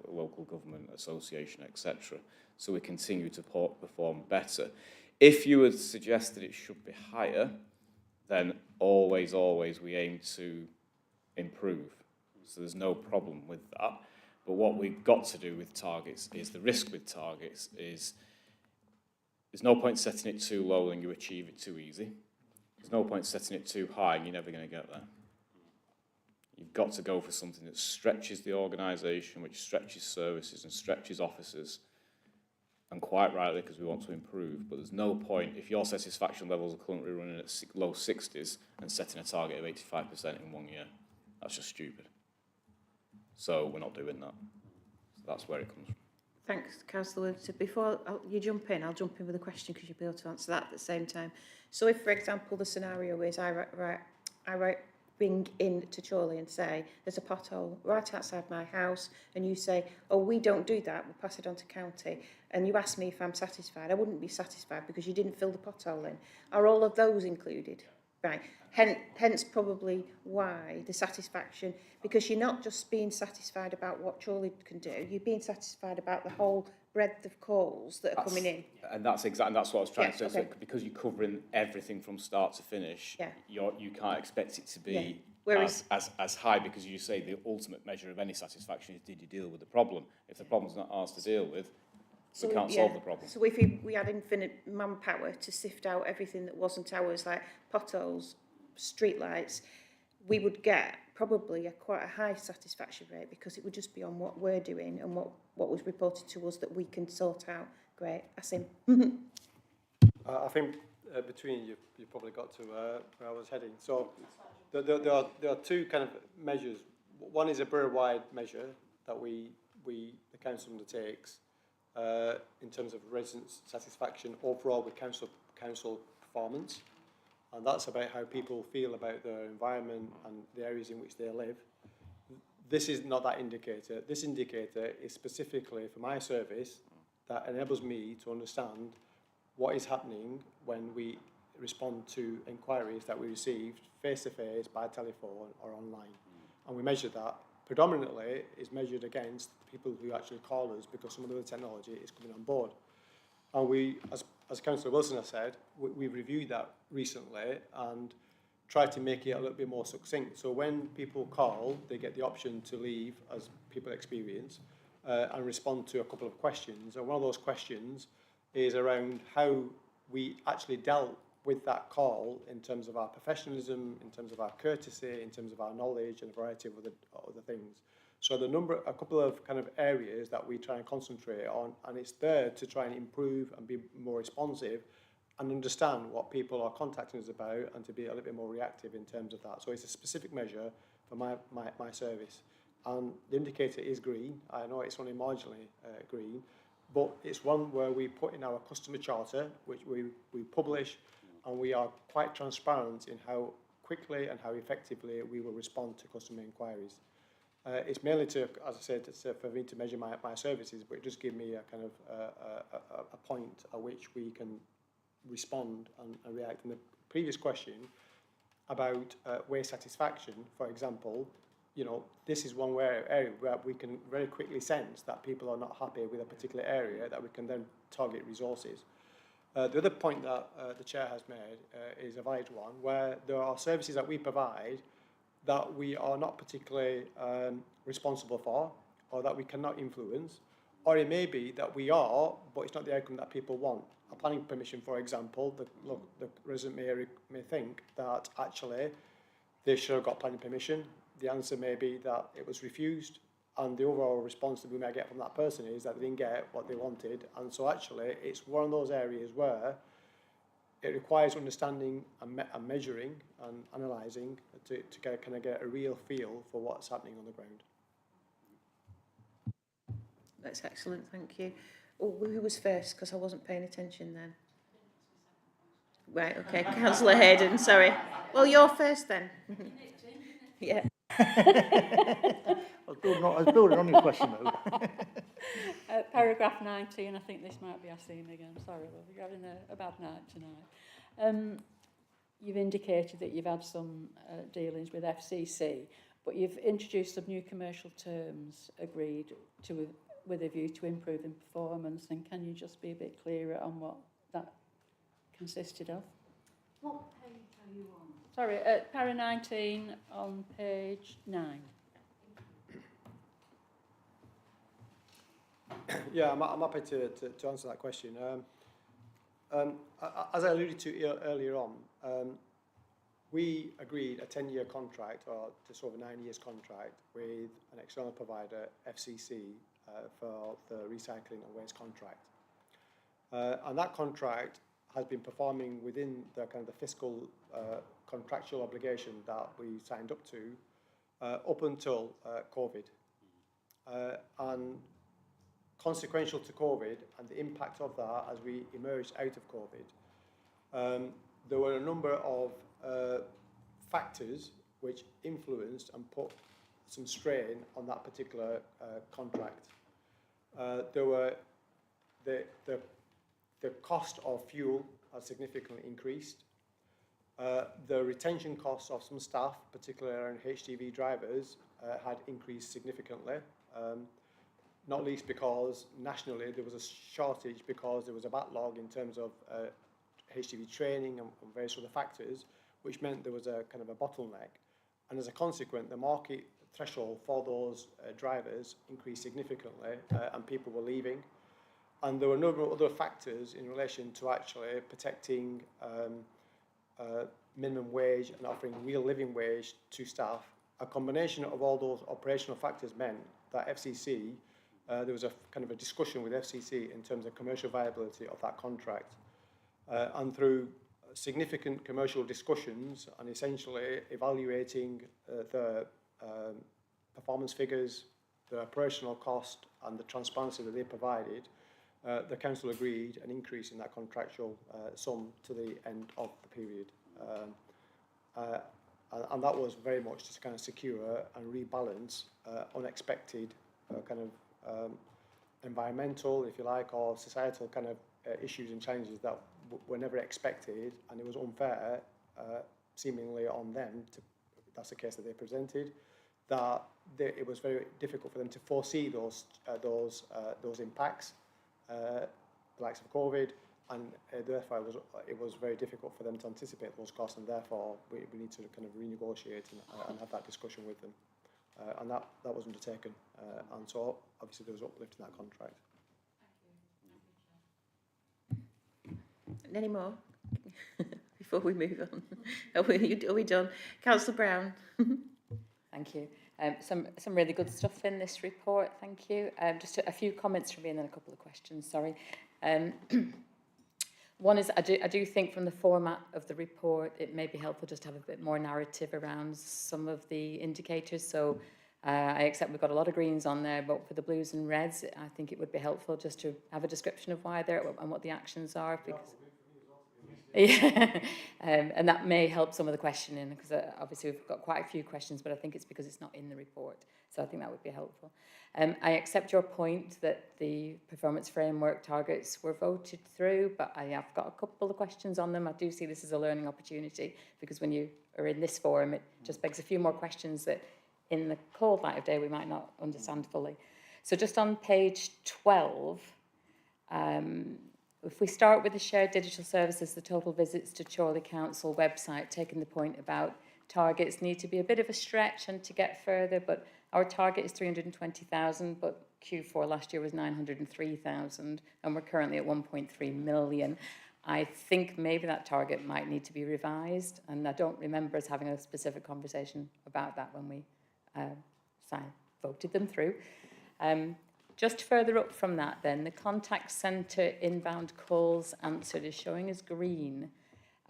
local government association, etc. So we continue to perform better. If you would suggest that it should be higher, then always we aim to improve. So there's no problem with that. But what we've got to do with targets is, the risk with targets is, there's no point setting it too low and you achieve it too easy. There's no point setting it too high and you're never going to get there. You've got to go for something that stretches the organisation, which stretches services and stretches officers, and quite rightly, because we want to improve. But there's no point, if your satisfaction levels are currently running at low 60s and setting a target of 85% in 1 year. That's just stupid. So we're not doing that. So that's where it comes from. Thanks, Councillor Williamson. Before you jump in, I'll jump in with a question because you'll be able to answer that at the same time. So if, for example, the scenario is I ring in to Chorley and say, there's a pothole right outside my house, and you say, oh, we don't do that, we'll pass it on to county, and you ask me if I'm satisfied, I wouldn't be satisfied because you didn't fill the pothole in. Are all of those included? Right. Hence probably why the satisfaction, because you're not just being satisfied about what Chorley can do, you're being satisfied about the whole breadth of calls that are coming in. And that's what I was trying to say. Okay. So because you're covering everything from start to finish, you can't expect it to be as high, because you say the ultimate measure of any satisfaction is, did you deal with the problem? If the problem's not ours to deal with, we can't solve the problem. So if we had infinite manpower to sift out everything that wasn't ours, like potholes, streetlights, we would get probably quite a high satisfaction rate, because it would just be on what we're doing and what was reported to us that we can sort out. Great, Asim. I think between you probably got to where I was heading. So there are two kind of measures. One is a borough-wide measure that the council undertakes in terms of resident satisfaction overall with council performance, and that's about how people feel about their environment and the areas in which they live. This is not that indicator. This indicator is specifically for my service that enables me to understand what is happening when we respond to inquiries that we received face-to-face, by telephone or online. And we measure that. Predominantly is measured against people who actually call us because some of the technology is coming on board. And we, as Councillor Wilson has said, we've reviewed that recently and tried to make it a little bit more succinct. So when people call, they get the option to leave, as people experience, and respond to a couple of questions. And one of those questions is around how we actually dealt with that call in terms of our professionalism, in terms of our courtesy, in terms of our knowledge and a variety of other things. So a couple of kind of areas that we try and concentrate on, and it's there to try and improve and be more responsive and understand what people are contacting us about and to be a little bit more reactive in terms of that. So it's a specific measure for my service. And the indicator is green. I know it's only marginally green, but it's one where we put in our customer charter, which we publish, and we are quite transparent in how quickly and how effectively we will respond to customer inquiries. It's mainly to, as I said, for me to measure my services, but it does give me a kind of a point at which we can respond and react. And the previous question about waste satisfaction, for example, you know, this is one area where we can very quickly sense that people are not happy with a particular area, that we can then target resources. The other point that the Chair has made is a valid one, where there are services that we provide that we are not particularly responsible for, or that we cannot influence, or it may be that we are, but it's not the outcome that people want. A planning permission, for example, the resident may think that actually they should have got planning permission. The answer may be that it was refused, and the overall response that we may get from that person is that they didn't get what they wanted. And so actually it's one of those areas where it requires understanding and measuring and analysing to kind of get a real feel for what's happening on the ground. That's excellent, thank you. Oh, who was first? Because I wasn't paying attention then. Right, okay, Councillor Hayden, sorry. Well, you're first then. Yeah. I was building on your question though. Paragraph 19, I think this might be Asim again. Sorry, love, you're having a bad night tonight. You've indicated that you've had some dealings with FCC, but you've introduced some new commercial terms agreed to with a view to improving performance. And can you just be a bit clearer on what that consisted of? What page are you on? Sorry, para 19 on page 9. Yeah, I'm happy to answer that question. As I alluded to earlier on, we agreed a 10-year contract, or just over 9 years contract, with an external provider, FCC, for the recycling and waste contract. And that contract has been performing within the kind of the fiscal contractual obligation that we signed up to up until COVID. And consequential to COVID and the impact of that as we emerged out of COVID, there were a number of factors which influenced and put some strain on that particular contract. There were the cost of fuel has significantly increased. The retention costs of some staff, particularly around HGV drivers, had increased significantly. Not least because nationally there was a shortage because there was a backlog in terms of HGV training and various other factors, which meant there was a kind of a bottleneck. And as a consequence, the market threshold for those drivers increased significantly and people were leaving. And there were a number of other factors in relation to actually protecting minimum wage and offering real living wage to staff. A combination of all those operational factors meant that FCC, there was a kind of a discussion with FCC in terms of commercial viability of that contract. And through significant commercial discussions and essentially evaluating the performance figures, the operational cost and the transparency that they provided, the council agreed an increase in that contractual sum to the end of the period. And that was very much to kind of secure and rebalance unexpected environmental, if you like, or societal kind of issues and challenges that were never expected, and it was unfair, seemingly on them, that's the case that they presented, that it was very difficult for them to foresee those impacts, the likes of COVID, and therefore it was very difficult for them to anticipate those costs, and therefore we need to kind of renegotiate and have that discussion with them. And that was undertaken, and so obviously there was uplift in that contract. Any more before we move on? Are we done? Councillor Brown. Thank you. Some really good stuff in this report, thank you. Just a few comments from me and then a couple of questions, sorry. One is, I do think from the format of the report, it may be helpful just to have a bit more narrative around some of the indicators. So I accept we've got a lot of greens on there, but for the blues and reds, I think it would be helpful just to have a description of why they're and what the actions are. Because yeah, and that may help some of the questioning, because obviously we've got quite a few questions, but I think it's because it's not in the report. So I think that would be helpful. I accept your point that the performance framework targets were voted through, but I have got a couple of questions on them. I do see this as a learning opportunity, because when you are in this forum, it just begs a few more questions that in the cold light of day we might not understand fully. So just on page 12, if we start with the shared digital services, the total visits to Chorley Council website, taking the point about targets need to be a bit of a stretch and to get further, but our target is 320,000, but Q4 last year was 903,000, and we're currently at 1.3 million. I think maybe that target might need to be revised, and I don't remember us having a specific conversation about that when we voted them through. Just further up from that then, the contact centre inbound calls answered is showing as green,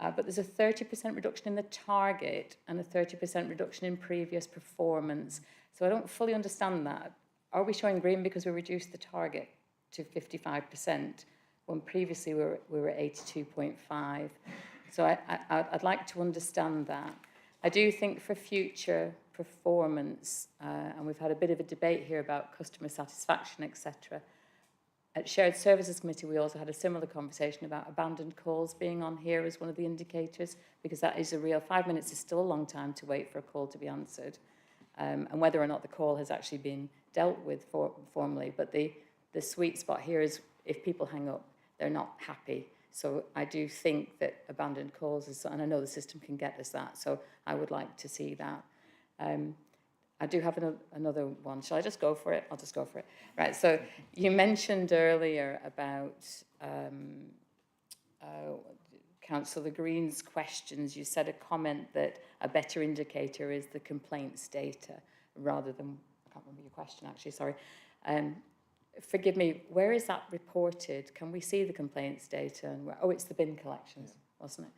but there's a 30% reduction in the target and a 30% reduction in previous performance. So I don't fully understand that. Are we showing green because we reduced the target to 55% when previously we were at 82.5? So I'd like to understand that. I do think for future performance, and we've had a bit of a debate here about customer satisfaction, etc. At Shared Services Committee, we also had a similar conversation about abandoned calls being on here as one of the indicators, because that is a real 5 minutes is still a long time to wait for a call to be answered, and whether or not the call has actually been dealt with formally. But the sweet spot here is if people hang up, they're not happy. So I do think that abandoned calls is, and I know the system can get us that, so I would like to see that. I do have another one. Shall I just go for it? I'll just go for it. Right, so you mentioned earlier about Councillor Green's questions. You said a comment that a better indicator is the complaints data rather than, I can't remember your question actually, sorry. Forgive me, where is that reported? Can we see the complaints data? And oh, it's the bin collections, wasn't it?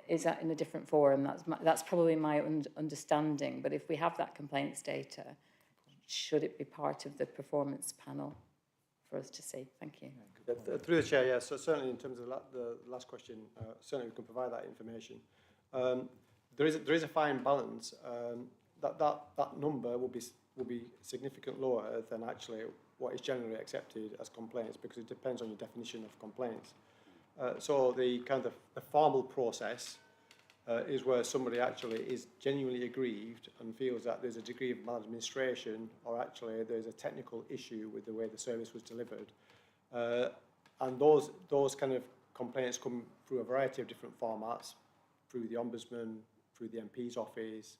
Is that in a different forum? That's probably my understanding, but if we have that complaints data, should it be part of the performance panel for us to see? Thank you. Through the chair, yes. So certainly in terms of the last question, certainly we can provide that information. There is a fine balance. That number will be significantly lower than actually what is generally accepted as complaints, because it depends on your definition of complaints. So the kind of the formal process is where somebody actually is genuinely aggrieved and feels that there's a degree of maladministration, or actually there's a technical issue with the way the service was delivered. And those kind of complaints come through a variety of different formats, through the Ombudsman, through the MP's office,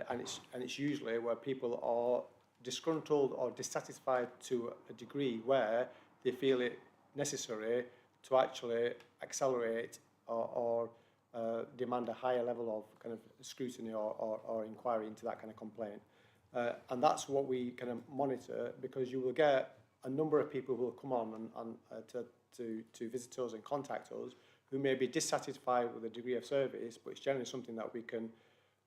and it's usually where people are disgruntled or dissatisfied to a degree where they feel it necessary to actually accelerate or demand a higher level of kind of scrutiny or inquiry into that kind of complaint. And that's what we kind of monitor, because you will get a number of people who will come on to visit us and contact us who may be dissatisfied with the degree of service, but it's generally something that we can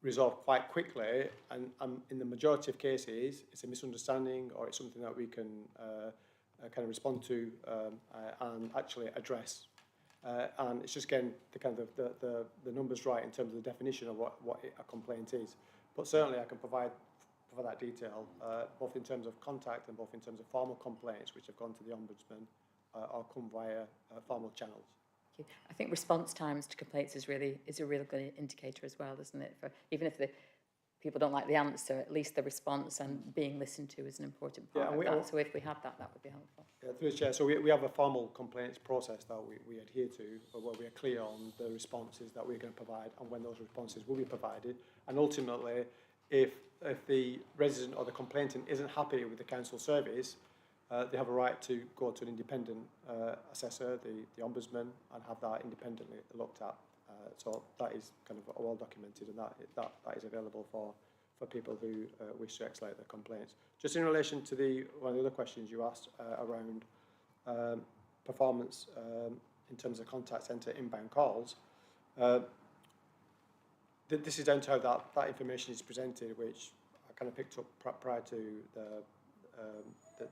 resolved quite quickly, and in the majority of cases, it's a misunderstanding or it's something that we can kind of respond to and actually address. And it's just getting the kind of the numbers right in terms of the definition of what a complaint is. But certainly I can provide that detail, both in terms of contact and both in terms of formal complaints which have gone to the Ombudsman or come via formal channels. I think response times to complaints is a real good indicator as well, isn't it? For even if the people don't like the answer, at least the response and being listened to is an important part of that. So if we had that, that would be helpful. Yeah, through the chair. So we have a formal complaints process that we adhere to, where we are clear on the responses that we're going to provide and when those responses will be provided. And ultimately, if the resident or the complainant isn't happy with the council service, they have a right to go to an independent assessor, the Ombudsman, and have that independently looked at. So that is kind of well documented, and that is available for people who wish to escalate their complaints. Just in relation to one of the other questions you asked around performance in terms of contact centre inbound calls, this is down to how that information is presented, which I kind of picked up prior to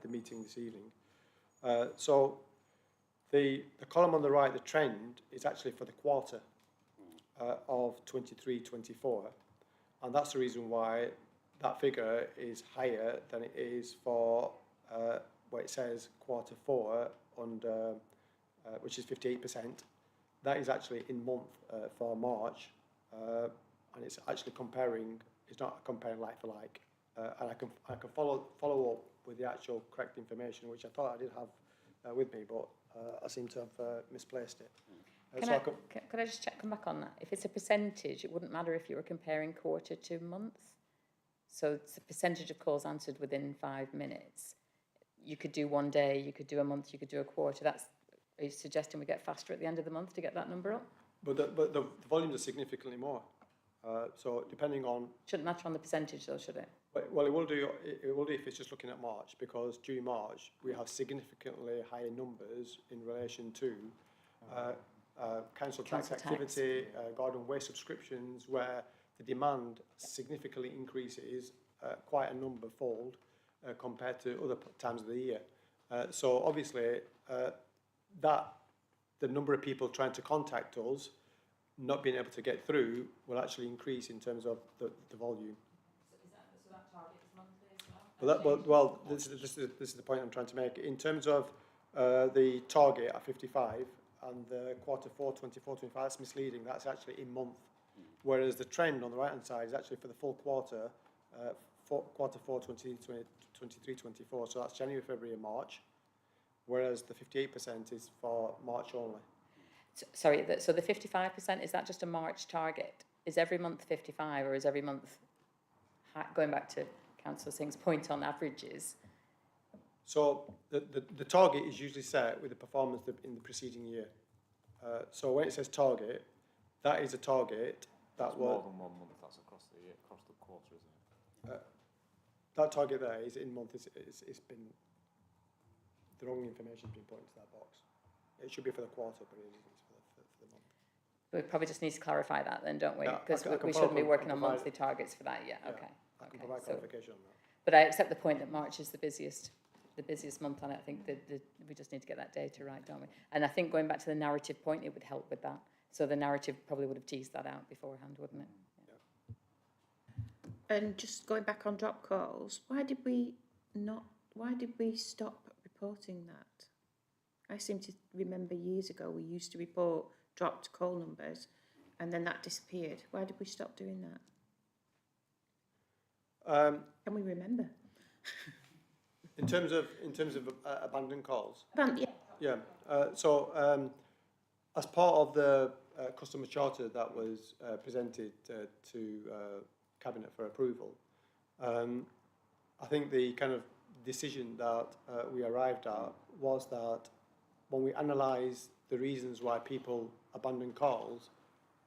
the meeting this evening. So the column on the right, the trend, is actually for the quarter of 23-24, and that's the reason why that figure is higher than it is for where it says quarter 4 under which is 58%. That is actually in month for March, and it's actually comparing. It's not comparing like for like, and I can follow up with the actual correct information, which I thought I did have with me, but I seem to have misplaced it. Could I just come back on that? If it's a percentage, it wouldn't matter if you were comparing quarter to month. So it's a percentage of calls answered within 5 minutes. You could do 1 day, you could do a month, you could do a quarter. Are you suggesting we get faster at the end of the month to get that number up? But the volumes are significantly more. So depending on... Shouldn't matter on the percentage though, should it? Well, it will do if it's just looking at March, because during March we have significantly higher numbers in relation to council tax activity, garden waste subscriptions, where the demand significantly increases quite a number-fold compared to other times of the year. So obviously the number of people trying to contact us, not being able to get through, will actually increase in terms of the volume. So that target is monthly as well? Well, this is the point I'm trying to make. In terms of the target at 55 and the quarter 4, 24-25, that's misleading. That's actually in month. Whereas the trend on the right-hand side is actually for the full quarter, quarter 4, 23-24. So that's January, February and March. Whereas the 58% is for March only. Sorry, so the 55%, is that just a March target? Is every month 55, or is every month, going back to Councillor Singh's point on averages? So the target is usually set with the performance in the preceding year. So when it says target, that is a target that will... more than 1 month, that's across the year, across the quarter, isn't it? That target there is in month. It's been... The wrong information has been put into that box. It should be for the quarter, but it isn't for the month. We probably just need to clarify that then, don't we? Yeah, Because I can we follow shouldn't be up working and on provide- monthly targets for that yet. Yeah, Okay. I can provide clarification on that. But I accept the point that March is the busiest month on it. I think that we just need to get that data right, don't we? And I think going back to the narrative point, it would help with that. So the narrative probably would have teased that out beforehand, wouldn't it? Yeah. And just going back on drop calls, why did we stop reporting that? I seem to remember years ago we used to report dropped call numbers, and then that disappeared. Why did we stop doing that? Can we remember? In terms of abandoned calls. Yeah. So as part of the customer charter that was presented to Cabinet for approval, I think the kind of decision that we arrived at was that when we analyse the reasons why people abandon calls,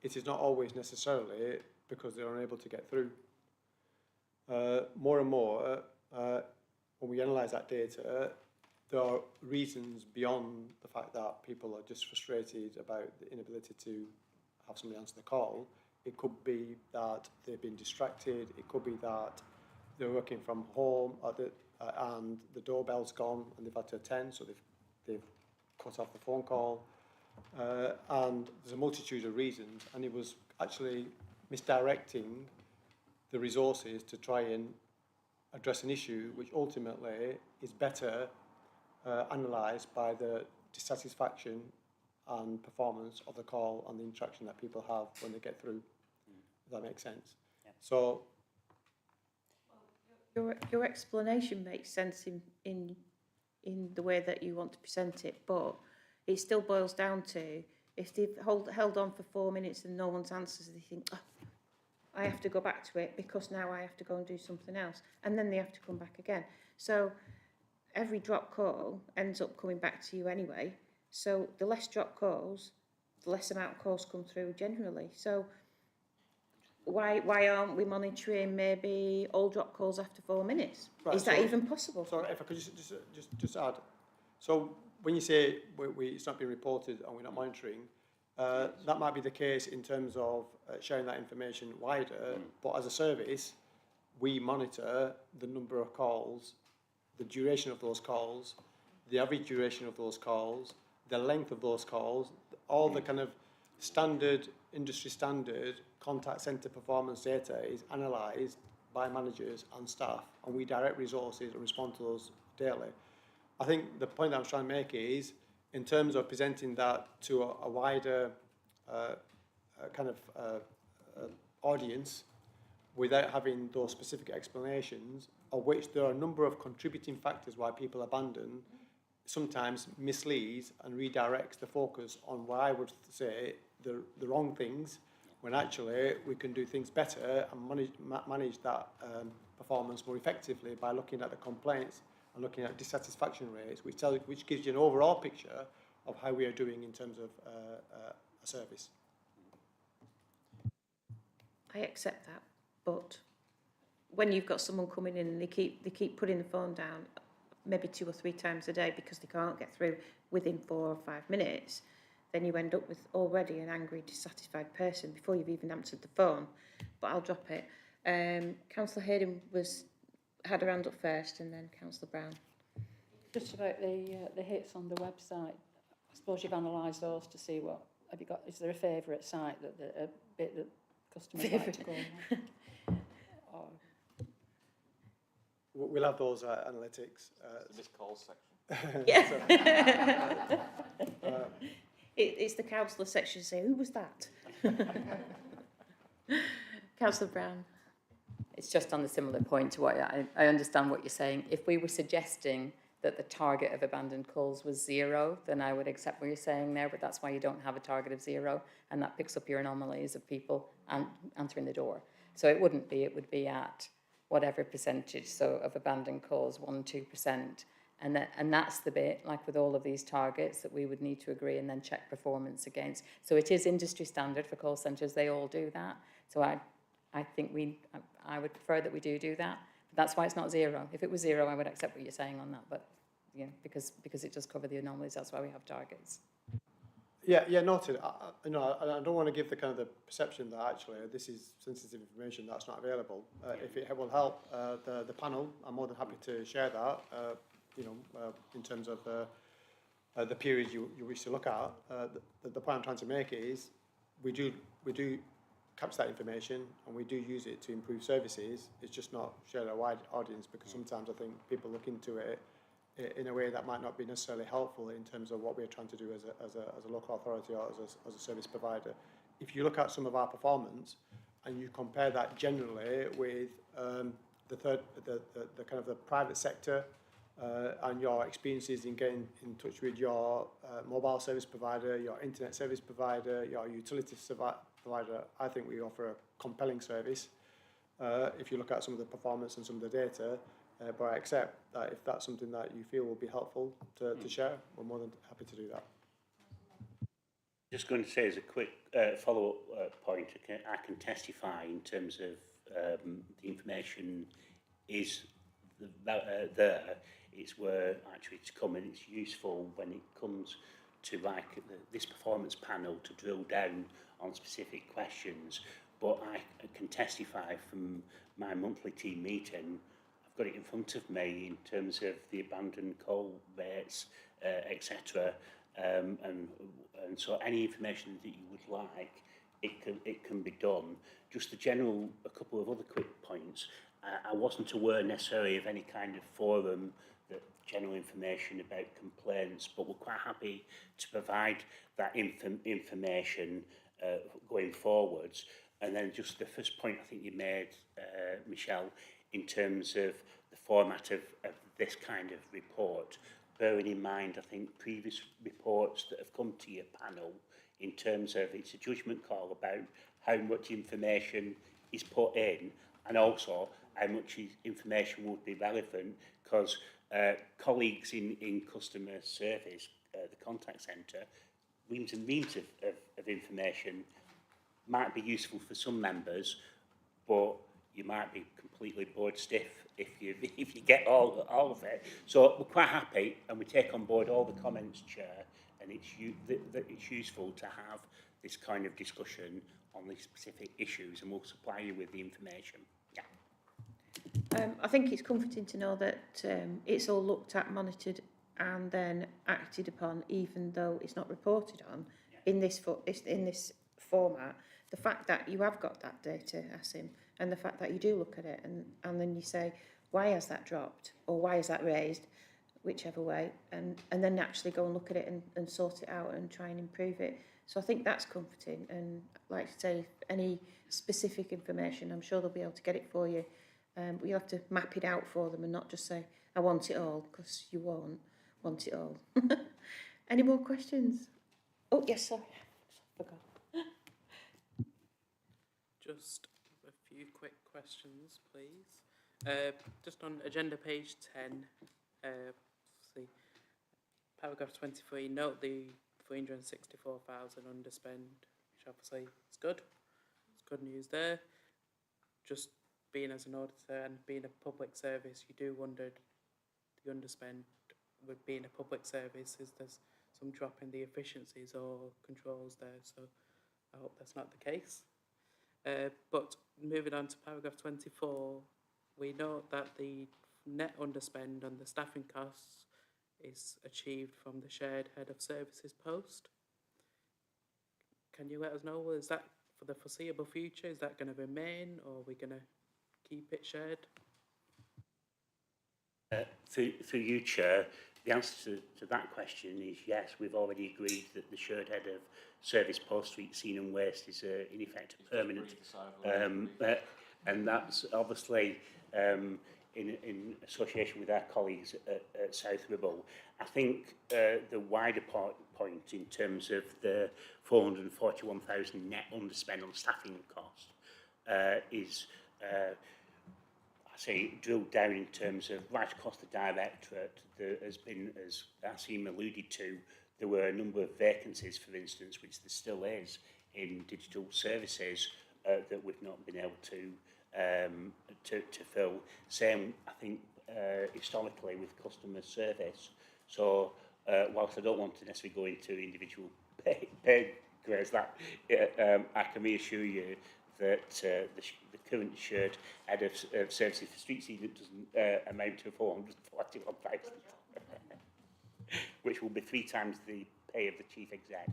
it is not always necessarily because they're unable to get through. More and more, when we analyse that data, there are reasons beyond the fact that people are just frustrated about the inability to have somebody answer the call. It could be that they've been distracted. It could be that they're working from home and the doorbell's gone and they've had to attend, so they've cut off the phone call. And there's a multitude of reasons, and it was actually misdirecting the resources to try and address an issue which ultimately is better analysed by the dissatisfaction and performance of the call and the interaction that people have when they get through. If that makes sense. Yeah. So Your explanation makes sense in the way that you want to present it, but it still boils down to, if they've held on for 4 minutes and no one's answers, they think, oh, I have to go back to it because now I have to go and do something else, and then they have to come back again. So every drop call ends up coming back to you anyway. So the less drop calls, the less amount of calls come through generally. So why aren't we monitoring maybe all drop calls after 4 minutes? Right, Is that so- even possible? So if I could just add, so when you say it's not being reported and we're not monitoring, that might be the case in terms of sharing that information wider, but as a service, we monitor the number of calls, the duration of those calls, the average duration of those calls, the length of those calls, all the kind of standard, industry standard contact centre performance data is analysed by managers and staff, and we direct resources and respond to those daily. I think the point that I'm trying to make is, in terms of presenting that to a wider audience, without having those specific explanations, of which there are a number of contributing factors why people abandon, sometimes misleads and redirects the focus on what I would say the wrong things, when actually we can do things better and manage that performance more effectively by looking at the complaints and looking at dissatisfaction rates, which gives you an overall picture of how we are doing in terms of a service. I accept that, but when you've got someone coming in and they keep putting the phone down maybe 2 or 3 times a day because they can't get through within 4 or 5 minutes, then you end up with already an angry, dissatisfied person before you've even answered the phone. But I'll drop it. Councillor Hayden had her hand up first, and then Councillor Brown. Just about the hits on the website. I suppose you've analysed those to see what have you got. Is there a favourite site a bit that customers like to go on? Or We'll have those analytics. This call section. Yeah. It's the councillor section saying, who was that? Councillor Brown. It's just on the similar point to what I understand what you're saying. If we were suggesting that the target of abandoned calls was 0, then I would accept what you're saying there, but that's why you don't have a target of 0, and that picks up your anomalies of people answering the door. So it wouldn't be, it would be at whatever percentage, so of abandoned calls, 1-2%. And that's the bit, like with all of these targets, that we would need to agree and then check performance against. So it is industry standard for call centres, they all do that. So I think I would prefer that we do that. But that's why it's not 0. If it was 0, I would accept what you're saying on that. But you know, because it does cover the anomalies, that's why we have targets. Yeah, noted. I don't want to give the kind of the perception that actually this is sensitive information that's not available. If it will help the panel, I'm more than happy to share that. In terms of the period you wish to look at. The point I'm trying to make is we do capture that information and we do use it to improve services. It's just not shared a wide audience, because sometimes I think people look into it in a way that might not be necessarily helpful in terms of what we're trying to do as a local authority or as a service provider. If you look at some of our performance and you compare that generally with the kind of the private sector, and your experiences in getting in touch with your mobile service provider, your internet service provider, your utility provider, I think we offer a compelling service if you look at some of the performance and some of the data. But I accept that if that's something that you feel will be helpful to share, we're more than happy to do that. Just going to say as a quick follow-up point, I can testify in terms of the information is there. It's where actually it's come, and it's useful when it comes to like this performance panel to drill down on specific questions. but I can testify from my monthly team meeting, I've got it in front of me in terms of the abandoned coal rates, etc. And so any information that you would like, it can be done. Just a couple of other quick points. I wasn't aware necessarily of any kind of forum that general information about complaints, but we're quite happy to provide that information going forwards. And then just the first point I think you made, Michelle, in terms of the format of this kind of report, bearing in mind, I think, previous reports that have come to your panel in terms of it's a judgment call about how much information is put in and also how much information would be relevant, because colleagues in customer service, the contact centre, reams and reams of information might be useful for some members, but you might be completely bored stiff if you get all of it. So we're quite happy, and we take on board all the comments, Chair, and it's useful to have this kind of discussion on these specific issues, and we'll supply you with the information. Yeah. I think it's comforting to know that it's all looked at, monitored, and then acted upon, even though it's not reported on in this format. The fact that you have got that data, Asim, and the fact that you do look at it, and then you say, why has that dropped, or why is that raised, whichever way, and then actually go and look at it and sort it out and try and improve it. So I think that's comforting, and like I say, any specific information, I'm sure they'll be able to get it for you. But you'll have to map it out for them and not just say, I want it all, because you won't want it all. Any more questions? Oh, yes, sorry. I forgot. Just a few quick questions, please. Just on agenda page 10, see, paragraph 23, note the 364,000 underspend, which obviously is good. It's good news there. Just being as an auditor and being a public service, you do wonder the underspend with being a public service, is there's some drop in the efficiencies or controls there, so I hope that's not the case. But moving on to paragraph 24, we note that the net underspend on the staffing costs is achieved from the shared head of services post. Can you let us know, is that for the foreseeable future? Is that going to remain, or are we going to keep it shared? Through you, Chair, the answer to that question is yes. We've already agreed that the shared head of service post street scene and waste is in effect a permanent, and that's obviously in association with our colleagues at South Ribble. I think the wider point in terms of the 441,000 net underspend on staffing costs is drilled down in terms of right across the directorate. There has been, as Asim alluded to, there were a number of vacancies, for instance, which there still is in digital services that we've not been able to fill. Same, I think, historically with customer service. So, whilst I don't want to necessarily go into individual pay grades, that I can reassure you that the current shared head of services for street scene doesn't amount to 441,000, which will be 3 times the pay of the chief exec.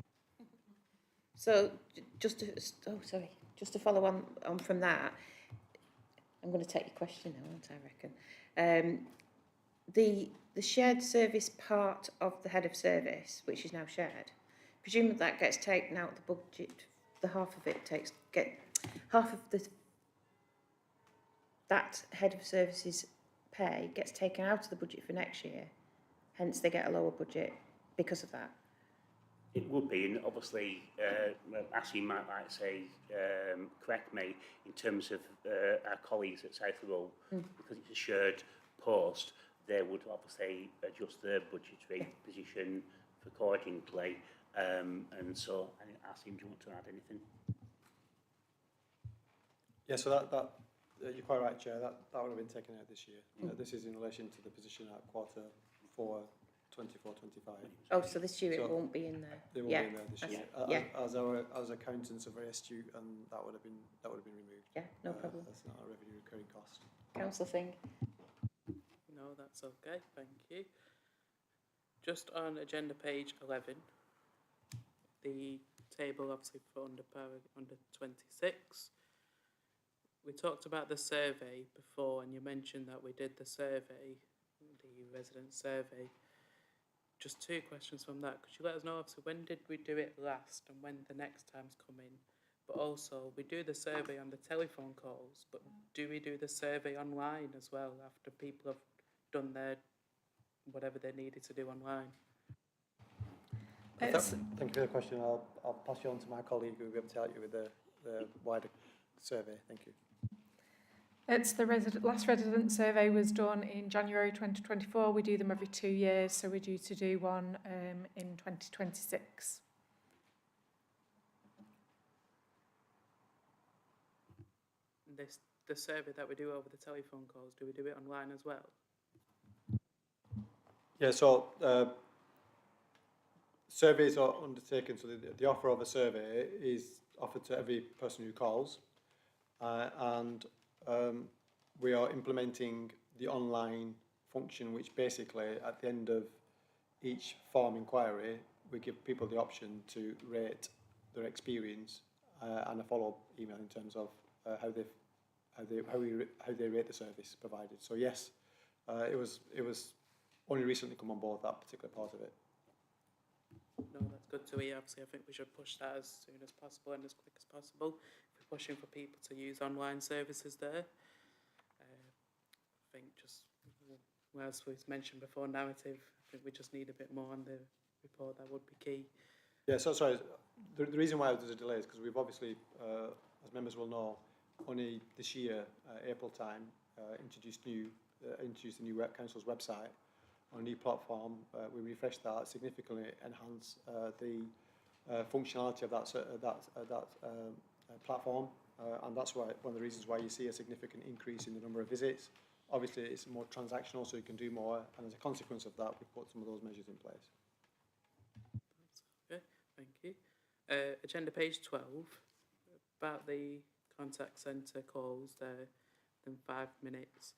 So just to follow on from that, I'm going to take your question now, won't I, reckon? The shared service part of the head of service, which is now shared, presume that gets taken out of the budget. The half of it half of that head of services pay gets taken out of the budget for next year. Hence, they get a lower budget because of that. It would be, and obviously, Asim might like to say, correct me, in terms of our colleagues at South Ribble, because it's a shared post, they would obviously adjust their budgetary position accordingly. And so, Asim, do you want to add anything? Yeah, so that you're quite right, Chair. That would have been taken out this year. This is in relation to the position at Q4 24-25. Oh, so this year it So- won't be in there. They won't Yeah, be in there this okay, year. yeah. As accountants are very astute, and that would have been removed. Yeah, no problem. That's not a revenue recurring cost. Councillor Singh. No, that's okay, thank you. Just on agenda page 11, the table obviously for under 26. We talked about the survey before, and you mentioned that we did the survey, the resident survey. Just two questions from that. Could you let us know, obviously, when did we do it last and when the next time's coming? But also, we do the survey on the telephone calls, but do we do the survey online as well after people have done their whatever they needed to do online? Thank you for the question. I'll pass you on to my colleague who will be able to help you with the wider survey. Thank you. It's the last resident survey was done in January 2024. We do them every 2 years, so we're due to do one in 2026. The survey that we do over the telephone calls, do we do it online as well? Yeah, so surveys are undertaken, so the offer of a survey is offered to every person who calls, and we are implementing the online function, which basically at the end of each form inquiry, we give people the option to rate their experience and a follow-up email in terms of how they rate the service provided. So yes, it was only recently come on board, that particular part of it. No, that's good to hear. Obviously, I think we should push that as soon as possible and as quick as possible. If we're pushing for people to use online services there, I think just, well, as we've mentioned before, narrative, I think we just need a bit more on the report. That would be key. Yeah, so sorry, the reason why there's a delay is because we've obviously, as members will know, only this year, April time, introduced the new council's website on a new platform. We refreshed that, significantly enhanced the functionality of that platform, and that's why one of the reasons why you see a significant increase in the number of visits. Obviously, it's more transactional, so you can do more, and as a consequence of that, we've put some of those measures in place. Okay, thank you. Agenda page 12, about the contact centre calls there in 5 minutes.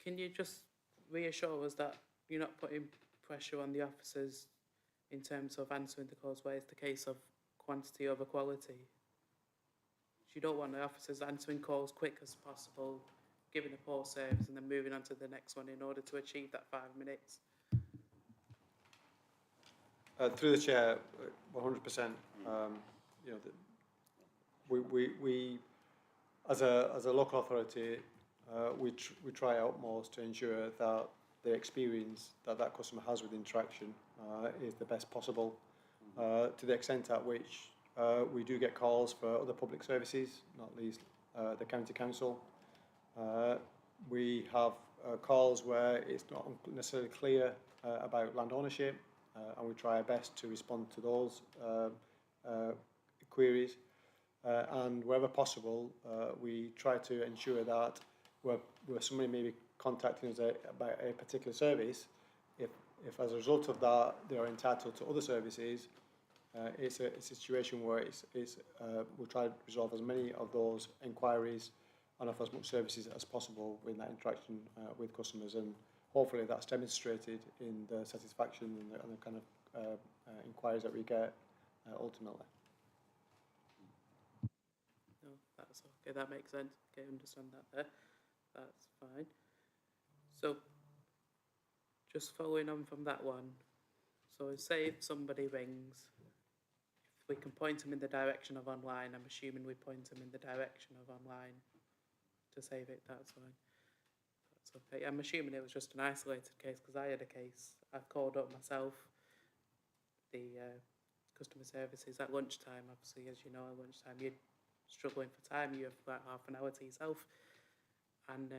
Can you just reassure us that you're not putting pressure on the officers in terms of answering the calls where it's the case of quantity over quality? You don't want the officers answering calls quick as possible, giving a poor service and then moving on to the next one in order to achieve that 5 minutes. Through the chair, 100%. You know, we as a local authority, we try our utmost to ensure that the experience that customer has with interaction is the best possible. To the extent at which we do get calls for other public services, not least the county council. We have calls where it's not necessarily clear about land ownership, and we try our best to respond to those queries. And wherever possible, we try to ensure that where somebody may be contacting us about a particular service, if as a result of that they are entitled to other services, it's a situation where we'll try to resolve as many of those inquiries and offer as much services as possible in that interaction with customers, and hopefully that's demonstrated in the satisfaction and the kind of inquiries that we get ultimately. No, that's okay, that makes sense. Okay, understand that there. That's fine. So, just following on from that one, so say if somebody rings, if we can point them in the direction of online, I'm assuming we point them in the direction of online to save it, that's fine. That's okay. I'm assuming it was just an isolated case, because I had a case, I called up myself, the customer services at lunchtime. Obviously, as you know, at lunchtime you're struggling for time, you have about half an hour to yourself, and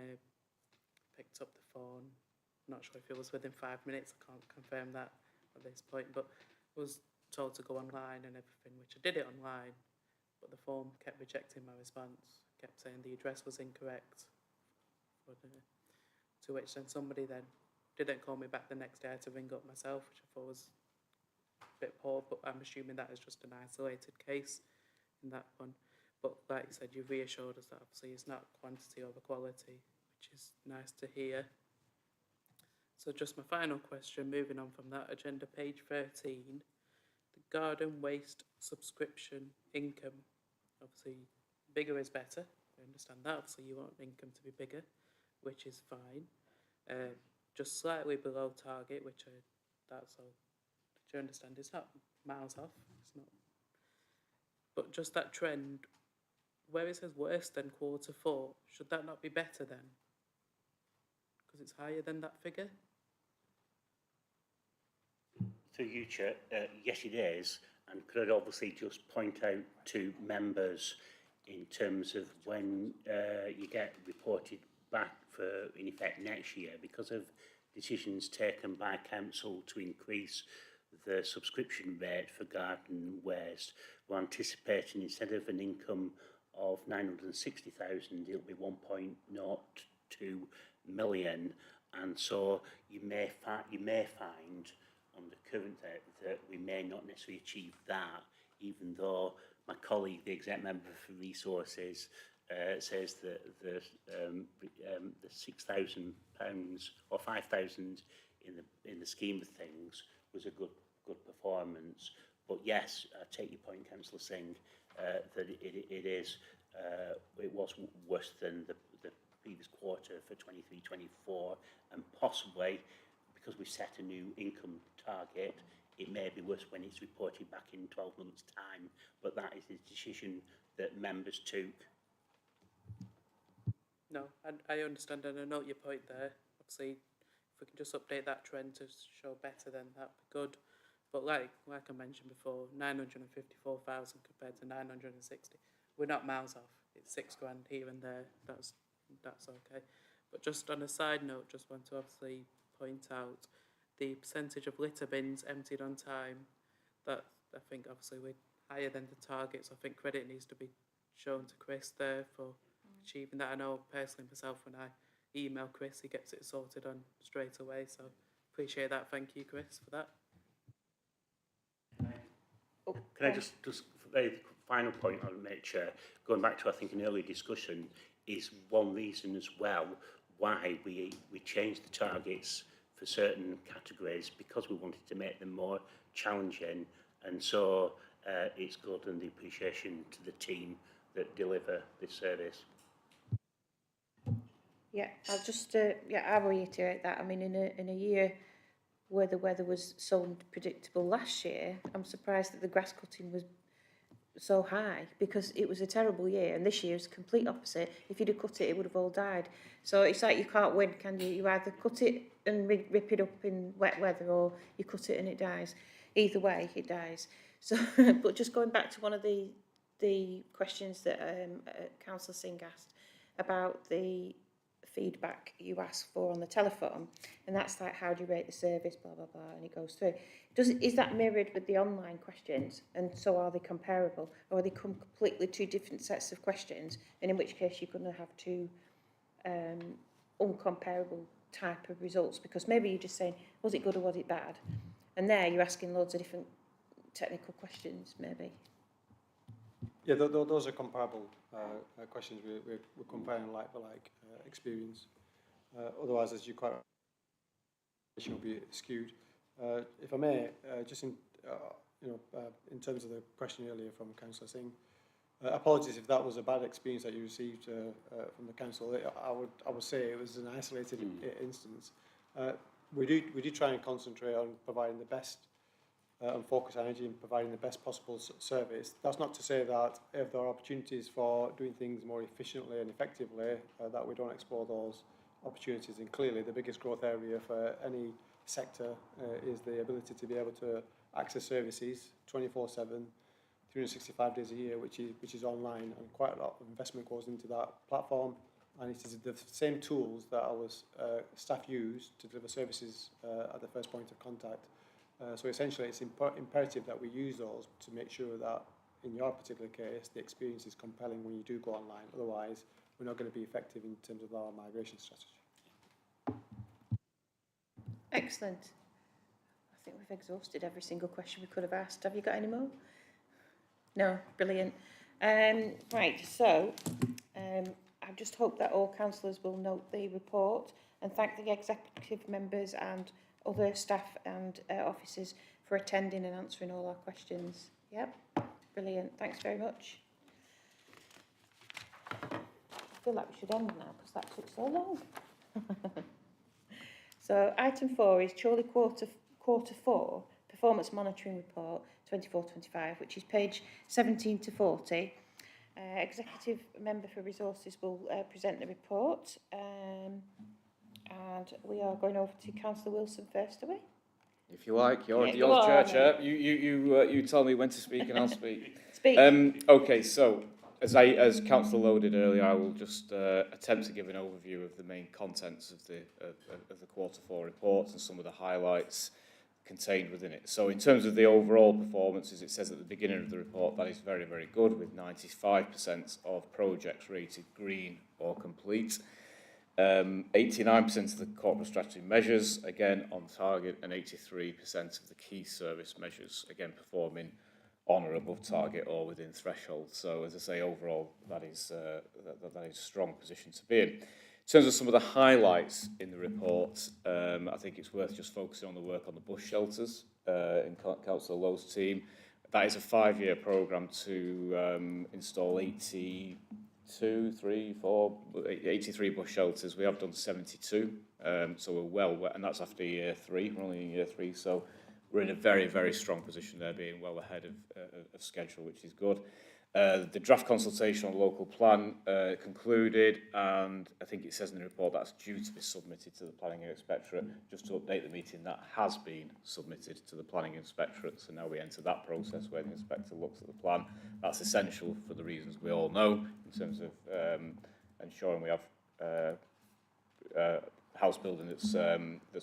picked up the phone. Not sure if it was within 5 minutes, I can't confirm that at this point, but was told to go online and everything, which I did it online, but the phone kept rejecting my response, kept saying the address was incorrect, to which then somebody then didn't call me back the next day. I had to ring up myself, which I thought was a bit poor, but I'm assuming that is just an isolated case in that one. But like you said, you've reassured us that obviously it's not quantity over quality, which is nice to hear. So just my final question, moving on from that, agenda page 13, the garden waste subscription income. Obviously, bigger is better. I understand that. Obviously, you want income to be bigger, which is fine. Just slightly below target, which that's all. Do you understand? It's not miles off. It's not. But just that trend, where it says worse than Q4, should that not be better then? Because it's higher than that figure. Through you, Chair, yes it is, and could I obviously just point out to members in terms of when you get reported back for, in effect, next year, because of decisions taken by Council to increase the subscription rate for garden waste, we're anticipating instead of an income of 960,000, it'll be 1.02 million, and so you may find on the current that we may not necessarily achieve that, even though my colleague, the exec member for resources, says that the £6,000 or 5,000 in the scheme of things was a good performance. But yes, I take your point, Councillor Singh, that it was worse than the previous quarter for 23-24, and possibly because we set a new income target, it may be worse when it's reported back in 12 months' time, but that is the decision that members took. No, I understand and I note your point there. Obviously, if we can just update that trend to show better, then that'd be good. But like I mentioned before, 954,000 compared to 960, we're not miles off. It's £6,000 here and there. That's okay. But just on a side note, just want to obviously point out the percentage of litter bins emptied on time. That I think obviously we're higher than the target, so I think credit needs to be shown to Chris there for achieving that. I know personally myself, when I email Chris, he gets it sorted on straight away, so appreciate that. Thank you, Chris, for that. Can I just very final point on make, Chair, going back to I think an earlier discussion, is one reason as well why we changed the targets for certain categories, because we wanted to make them more challenging, and so it's good, and the appreciation to the team that deliver this service. Yeah, I'll just I'll reiterate that. I mean, in a year where the weather was so unpredictable last year, I'm surprised that the grass cutting was so high, because it was a terrible year, and this year is complete opposite. If you'd have cut it, it would have all died. So it's like you can't win, can you? You either cut it and rip it up in wet weather, or you cut it and it dies. Either way, it dies. So, but just going back to one of the questions that Councillor Singh asked about the feedback you asked for on the telephone, and that's like, how do you rate the service, blah blah blah, and it goes through. Is that mirrored with the online questions, and so are they comparable, or are they completely two different sets of questions, and in which case you're going to have two uncomparable type of results, because maybe you're just saying, was it good or was it bad, and there you're asking loads of different technical questions, maybe. Yeah, those are comparable questions. We're comparing like for like experience. Otherwise, as you quite will be skewed. If I may, just in in terms of the question earlier from Councillor Singh, apologies if that was a bad experience that you received from the council. I would say it was an isolated instance. We do try and concentrate on providing the best and focus energy in providing the best possible service. That's not to say that if there are opportunities for doing things more efficiently and effectively, that we don't explore those opportunities. And clearly the biggest growth area for any sector is the ability to be able to access services 24/7, 365 days a year, which is online, and quite a lot of investment goes into that platform. And it is the same tools that our staff use to deliver services at the first point of contact. So essentially, it's imperative that we use those to make sure that, in your particular case, the experience is compelling when you do go online. Otherwise, we're not going to be effective in terms of our migration strategy. Excellent. I think we've exhausted every single question we could have asked. Have you got any more? No, brilliant. Right, so I just hope that all councillors will note the report and thank the executive members and other staff and officers for attending and answering all our questions. Yep, brilliant. Thanks very much. I feel like we should end now because that took so long. So item 4 is Chorley quarter 4 performance monitoring report 24-25, which is page 17 to 40. Executive member for resources will present the report, and we are going over to Councillor Wilson first, are we? If you like, you're chair. You tell me when to speak and I'll speak. Speak. Okay, so as Councillor Lowe did earlier, I will just attempt to give an overview of the main contents of the quarter 4 report and some of the highlights contained within it. So in terms of the overall performance, as it says at the beginning of the report, that is very, very good, with 95% of projects rated green or complete. 89% of the corporate strategy measures, again, on target, and 83% of the key service measures, again, performing on or above target or within threshold. So, as I say, overall, that is a strong position to be in. In terms of some of the highlights in the report, I think it's worth just focusing on the work on the bus shelters in Councillor Lowe's team. That is a 5-year programme to install 83 bus shelters. We have done 72, so we're well, and that's after year 3. We're only in year 3, so we're in a very, very strong position there, being well ahead of schedule, which is good. The draft consultation on the local plan concluded, and I think it says in the report that's due to be submitted to the Planning Inspectorate. Just to update the meeting, that has been submitted to the Planning Inspectorate, so now we enter that process where the Inspector looks at the plan. That's essential for the reasons we all know, in terms of ensuring we have house building that's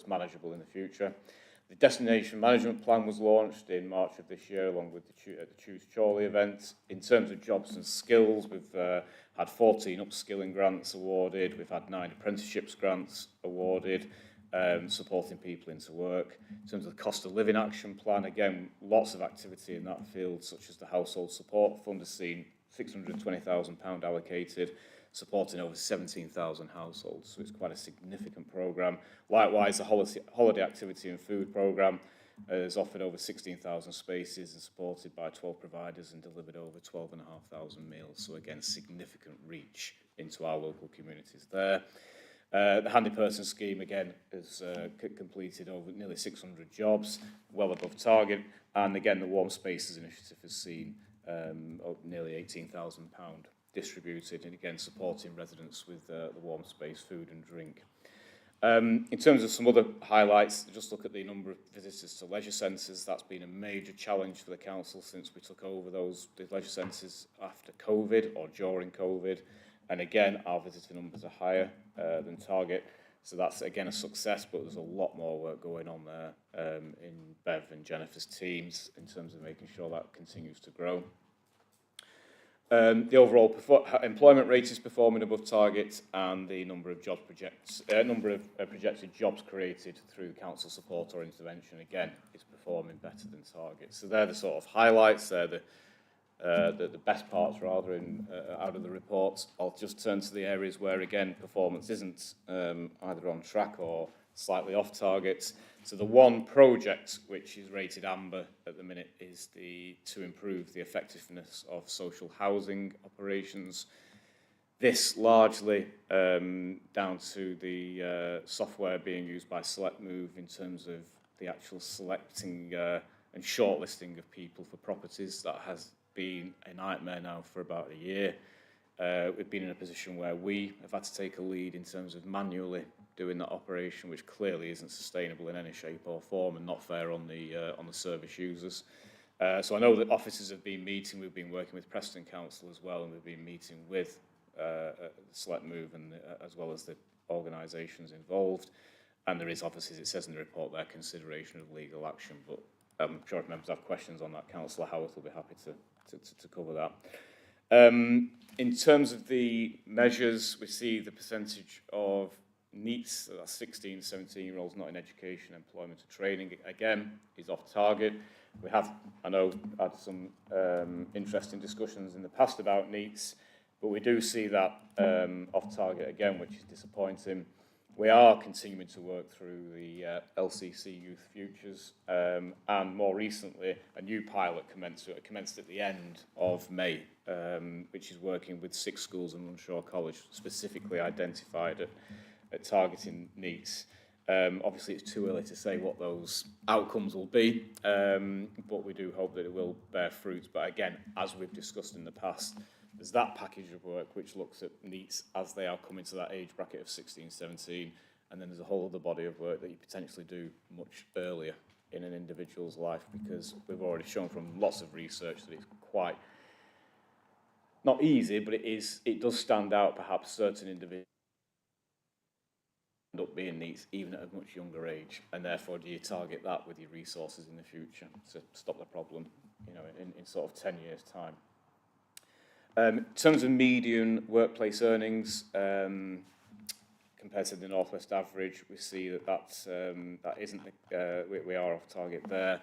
manageable in the future. The Destination Management Plan was launched in March of this year, along with the Choose Chorley event. In terms of jobs and skills, we've had 14 upskilling grants awarded. We've had 9 apprenticeships grants awarded, supporting people into work. In terms of the Cost of Living Action Plan, again, lots of activity in that field, such as the Household Support Fund has seen £620,000 allocated, supporting over 17,000 households, so it's quite a significant programme. Likewise, the Holiday Activity and Food Programme has offered over 16,000 spaces and supported by 12 providers and delivered over 12,500 meals, so again, significant reach into our local communities there. The Handy Person Scheme, again, has completed over nearly 600 jobs, well above target, and again, the Warm Spaces Initiative has seen nearly £18,000 distributed, and again supporting residents with the warm space, food and drink. In terms of some other highlights, just look at the number of visitors to leisure centres. That's been a major challenge for the council since we took over the leisure centres after COVID or during COVID, and again our visitor numbers are higher than target, so that's again a success, but there's a lot more work going on there in Bev and Jennifer's teams in terms of making sure that continues to grow. The overall employment rate is performing above target, and the number of projected jobs created through council support or intervention, again, is performing better than target. So they're the sort of highlights. They're the best parts, rather, out of the report. I'll just turn to the areas where, again, performance isn't either on track or slightly off target. So the one project which is rated amber at the minute is to improve the effectiveness of social housing operations. This largely down to the software being used by Select Move in terms of the actual selecting and shortlisting of people for properties. That has been a nightmare now for about a year. We've been in a position where we have had to take a lead in terms of manually doing that operation, which clearly isn't sustainable in any shape or form and not fair on the service users. So I know that officers have been meeting. We've been working with Preston Council as well, and we've been meeting with Select Move and as well as the organisations involved. And there is obviously, as it says in the report, there consideration of legal action. But I'm sure if members have questions on that, Councillor Howarth will be happy to cover that. In terms of the measures, we see the percentage of NEETs, so that's 16, 17-year-olds not in education, employment or training, again, is off target. We have, I know, had some interesting discussions in the past about NEETs, but we do see that off target again, which is disappointing. We are continuing to work through the LCC Youth Futures, and more recently, a new pilot commenced at the end of May, which is working with 6 schools in Lunshaw College, specifically identified at targeting NEETs. Obviously, it's too early to say what those outcomes will be, but we do hope that it will bear fruit. But again, as we've discussed in the past, there's that package of work which looks at NEETs as they are coming to that age bracket of 16, 17, and then there's a whole other body of work that you potentially do much earlier in an individual's life, because we've already shown from lots of research that it's quite not easy, but it does stand out. Perhaps certain individuals end up being NEETs even at a much younger age, and therefore do you target that with your resources in the future to stop the problem, you know, in sort of 10 years' time. In terms of median workplace earnings, compared to the North West average, we see that isn't, we are off target there.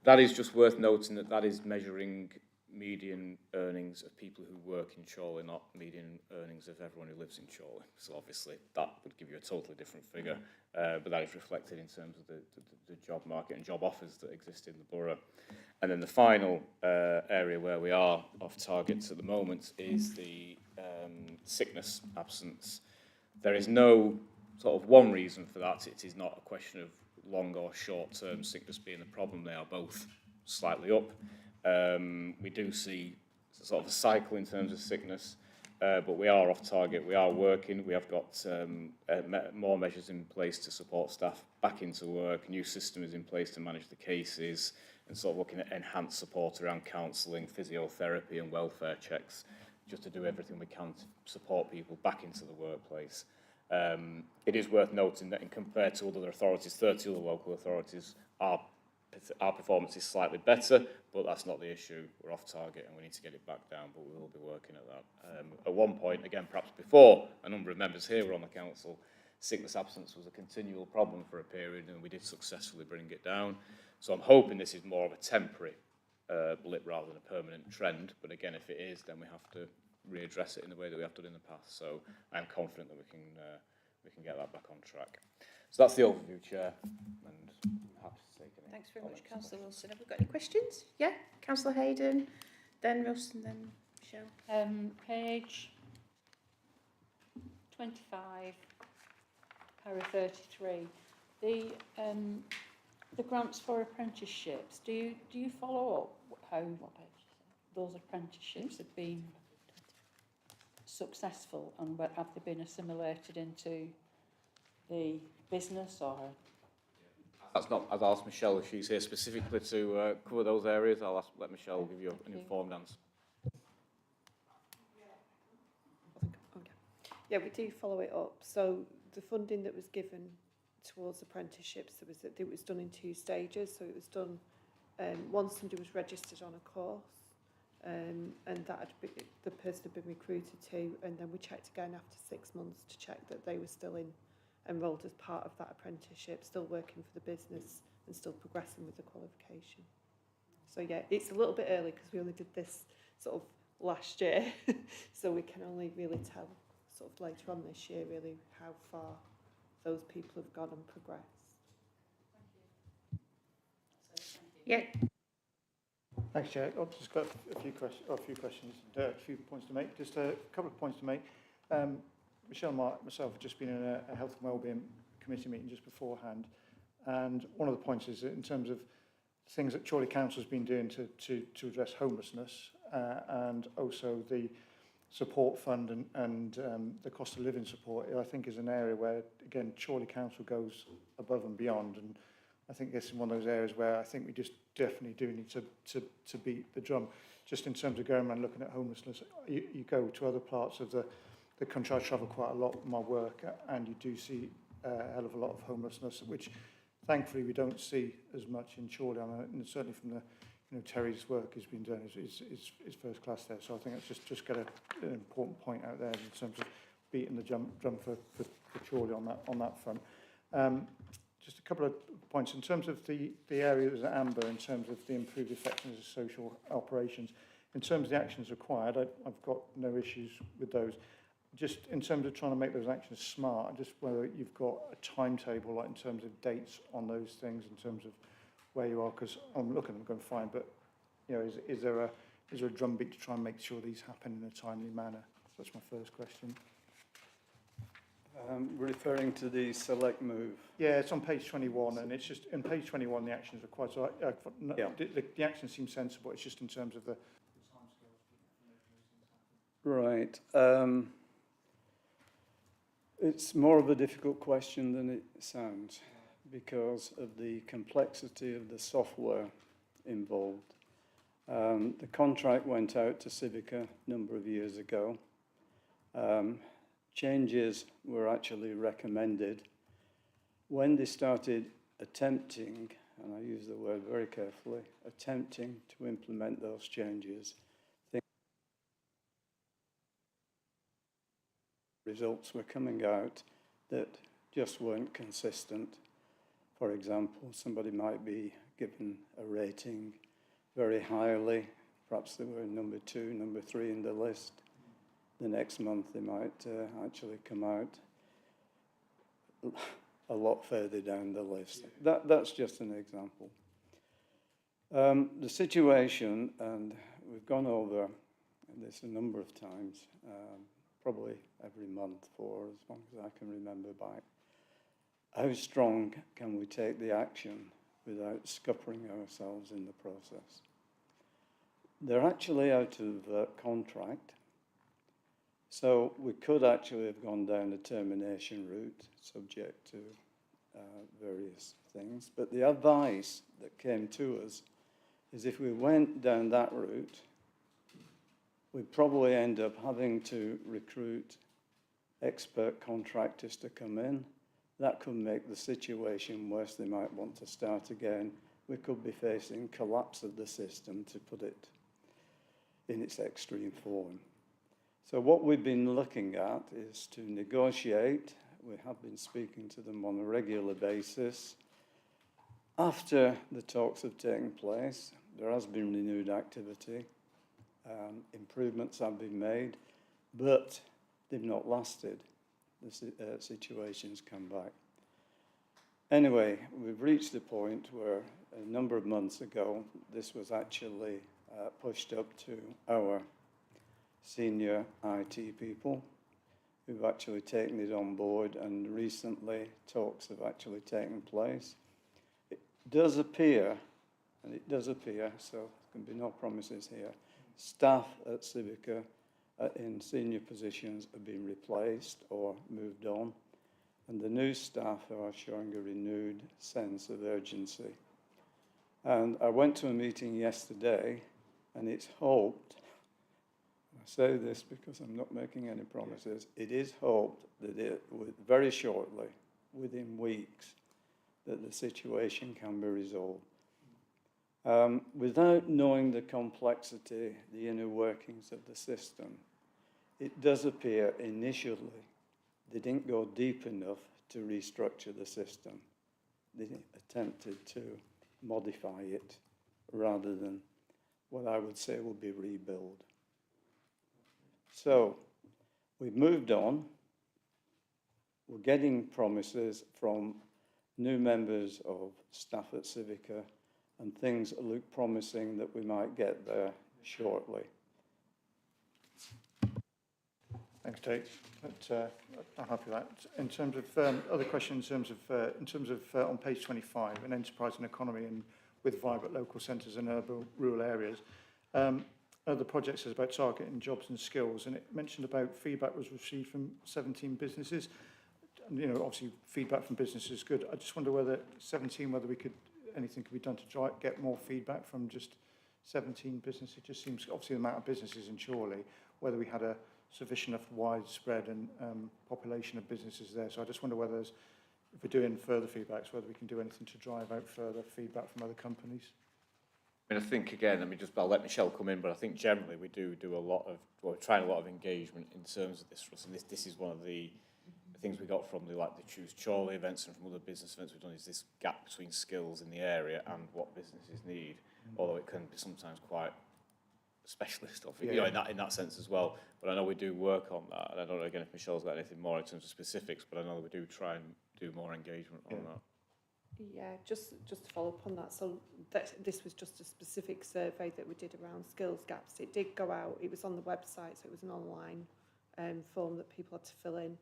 That is just worth noting that is measuring median earnings of people who work in Chorley, not median earnings of everyone who lives in Chorley. So obviously that would give you a totally different figure, but that is reflected in terms of the job market and job offers that exist in the borough. And then the final area where we are off targets at the moment is the sickness absence. There is no sort of one reason for that. It is not a question of long or short-term sickness being the problem. They are both slightly up. We do see sort of a cycle in terms of sickness, but we are off target. We are working. We have got more measures in place to support staff back into work. New system is in place to manage the cases, and sort of looking at enhanced support around counselling, physiotherapy and welfare checks, just to do everything we can to support people back into the workplace. It is worth noting that in compared to other authorities, 30 other local authorities, our performance is slightly better, but that's not the issue. We're off target and we need to get it back down, but we will be working at that. At one point, again, perhaps before a number of members here were on the council, sickness absence was a continual problem for a period, and we did successfully bring it down. So I'm hoping this is more of a temporary blip rather than a permanent trend, but again, if it is, then we have to readdress it in the way that we have done in the past. So I'm confident that we can get that back on track. So that's the overview, Chair, and I'm happy to take any. Thanks very much, Councillor Wilson. Have we got any questions? Yeah, Councillor Hayden, then Russ, and then Michelle. Page 25, para 33. The grants for apprenticeships. Do you follow up how those apprenticeships have been successful, and have they been assimilated into the business, or? That's not, I've asked Michelle if she's here specifically to cover those areas. Let Michelle give you an informed answer. Yeah, we do follow it up. So the funding that was given towards apprenticeships, it was done in 2 stages. So it was done once somebody was registered on a course, and the person had been recruited to, and then we checked again after 6 months to check that they were still enrolled as part of that apprenticeship, still working for the business and still progressing with the qualification. So yeah, it's a little bit early because we only did this sort of last year, so we can only really tell sort of later on this year really how far those people have gone and progressed. Yeah. Thanks, Chair. I've just got a few questions, a few points to make. Just a couple of points to make. Michelle and myself have just been in a health and wellbeing committee meeting just beforehand, and one of the points is that in terms of things that Chorley Council has been doing to address homelessness, and also the support fund and the cost of living support, I think is an area where, again, Chorley Council goes above and beyond, and I think this is one of those areas where I think we just definitely do need to beat the drum. Just in terms of going around looking at homelessness, you go to other parts of the country. I travel quite a lot with my work, and you do see a hell of a lot of homelessness, which thankfully we don't see as much in Chorley. And certainly from the Terry's work has been done is first class there. So I think it's just got an important point out there in terms of beating the drum for Chorley on that front. Just a couple of points. In terms of the areas at Amber, in terms of the improved effectiveness of social operations, in terms of the actions required, I've got no issues with those. Just in terms of trying to make those actions smart, just whether you've got a timetable, like in terms of dates on those things, in terms of where you are, because I'm looking at them going fine, but you know, is there a drumbeat to try and make sure these happen in a timely manner? So that's my first question. Referring to the select move. Yeah, it's on page 21, and it's just, in page 21, the actions are quite, so Yeah. the actions seem sensible, it's just in terms of the Right. It's more of a difficult question than it sounds because of the complexity of the software involved. The contract went out to Civica a number of years ago. Changes were actually recommended. When they started attempting, and I use the word very carefully, attempting to implement those changes, results were coming out that just weren't consistent. For example, somebody might be given a rating very highly, perhaps they were number 2, number 3 in the list. The next month they might actually come out a lot further down the list. That's just an example. The situation, and we've gone over this a number of times, probably every month for as long as I can remember back. How strong can we take the action without scuppering ourselves in the process? They're actually out of contract, so we could actually have gone down a termination route subject to various things, but the advice that came to us is if we went down that route, we'd probably end up having to recruit expert contractors to come in. That could make the situation worse. They might want to start again. We could be facing collapse of the system, to put it in its extreme form. So what we've been looking at is to negotiate. We have been speaking to them on a regular basis. After the talks have taken place, there has been renewed activity. Improvements have been made, but they've not lasted. The situation's come back. Anyway, we've reached the point where a number of months ago, this was actually pushed up to our senior IT people who've actually taken it on board, and recently talks have actually taken place. It does appear, so there can be no promises here, staff at Civica in senior positions have been replaced or moved on, and the new staff are showing a renewed sense of urgency. And I went to a meeting yesterday, and it's hoped, I say this because I'm not making any promises, it is hoped that very shortly, within weeks, that the situation can be resolved. Without knowing the complexity, the inner workings of the system, it does appear initially they didn't go deep enough to restructure the system. They attempted to modify it rather than what I would say would be rebuild. So we've moved on. We're getting promises from new members of staff at Civica, and things look promising that we might get there shortly. Thanks, Tate. I'm happy with that. In terms of other questions, in terms of on page 25, an enterprise and economy and with vibrant local centres and urban rural areas, the project says about targeting jobs and skills, and it mentioned about feedback was received from 17 businesses. And, you know, obviously feedback from businesses is good. I just wonder whether anything could be done to get more feedback from just 17 businesses. It just seems, obviously, the amount of businesses in Chorley, whether we had a sufficient enough widespread and population of businesses there. So I just wonder whether, if we're doing further feedbacks, whether we can do anything to drive out further feedback from other companies. I mean, I think again, I'll let Michelle come in, but I think generally we do a lot of, well, we're trying a lot of engagement in terms of this, Russ, and this is one of the things we got from the Choose Chorley events and from other business events we've done, is this gap between skills in the area and what businesses need, although it can be sometimes quite specialist, I think, you know, in that sense as well. But I know we do work on that, and I don't know again if Michelle's got anything more in terms of specifics, but I know that we do try and do more engagement on that. Yeah, just to follow up on that, so this was just a specific survey that we did around skills gaps. It did go out, it was on the website, so it was an online form that people had to fill in.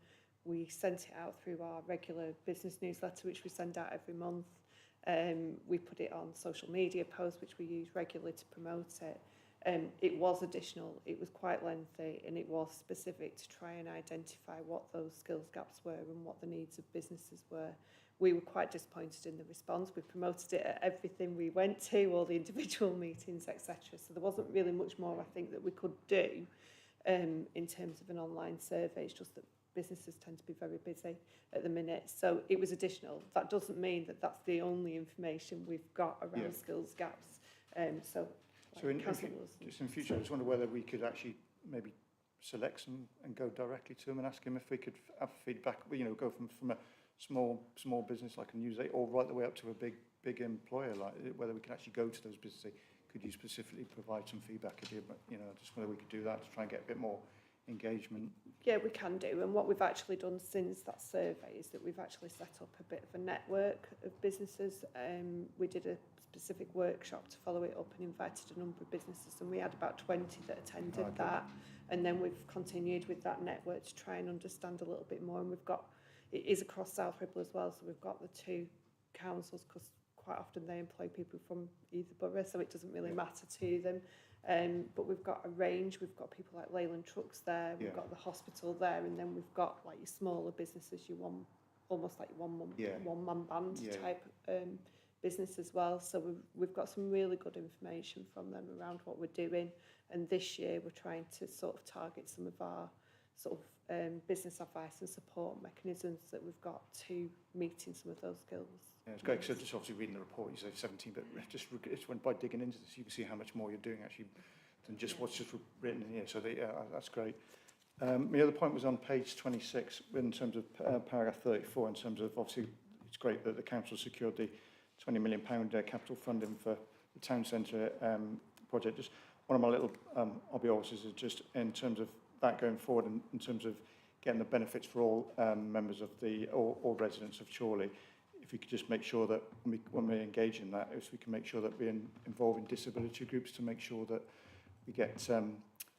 We sent it out through our regular business newsletter, which we send out every month. We put it on social media posts, which we use regularly to promote it. It was additional, it was quite lengthy, and it was specific to try and identify what those skills gaps were and what the needs of businesses were. We were quite disappointed in the response. We promoted it at everything we went to, all the individual meetings, etc. So there wasn't really much more, I think, that we could do in terms of an online survey. It's just that businesses tend to be very busy at the minute. So it was additional. That doesn't mean that that's the only information we've got around skills gaps. So in future, I just wonder whether we could actually maybe select some and go directly to them and ask them if we could have feedback, you know, go from a small business like a news aid, or right the way up to a big employer, like whether we can actually go to those businesses. Could you specifically provide some feedback? If you know, just whether we could do that to try and get a bit more engagement. Yeah, we can do, and what we've actually done since that survey is that we've actually set up a bit of a network of businesses. We did a specific workshop to follow it up and invited a number of businesses, and we had about 20 that attended that, and then we've continued with that network to try and understand a little bit more, and it is across South Ribble as well, so we've got the two councils, because quite often they employ people from either borough, so it doesn't really matter to them. But we've got a range. We've got people like Leyland Trucks there. We've got the hospital there, and then we've got like your smaller businesses, almost like one man band type business as well. So we've got some really good information from them around what we're doing. And this year we're trying to sort of target some of our sort of business advice and support mechanisms that we've got to meeting some of those skills. Yeah, it's great. So just obviously reading the report, you say 17, but just went by digging into this, you can see how much more you're doing actually than just what's just written in here. So that's great. My other point was on page 26 in terms of paragraph 34. In terms of obviously, it's great that the council secured the £20 million capital funding for the town centre project. Just one of my little hobby horses is just in terms of that going forward, in terms of getting the benefits for all members of all residents of Chorley. If we could just make sure that when we engage in that, if we can make sure that we're involving disability groups to make sure that we get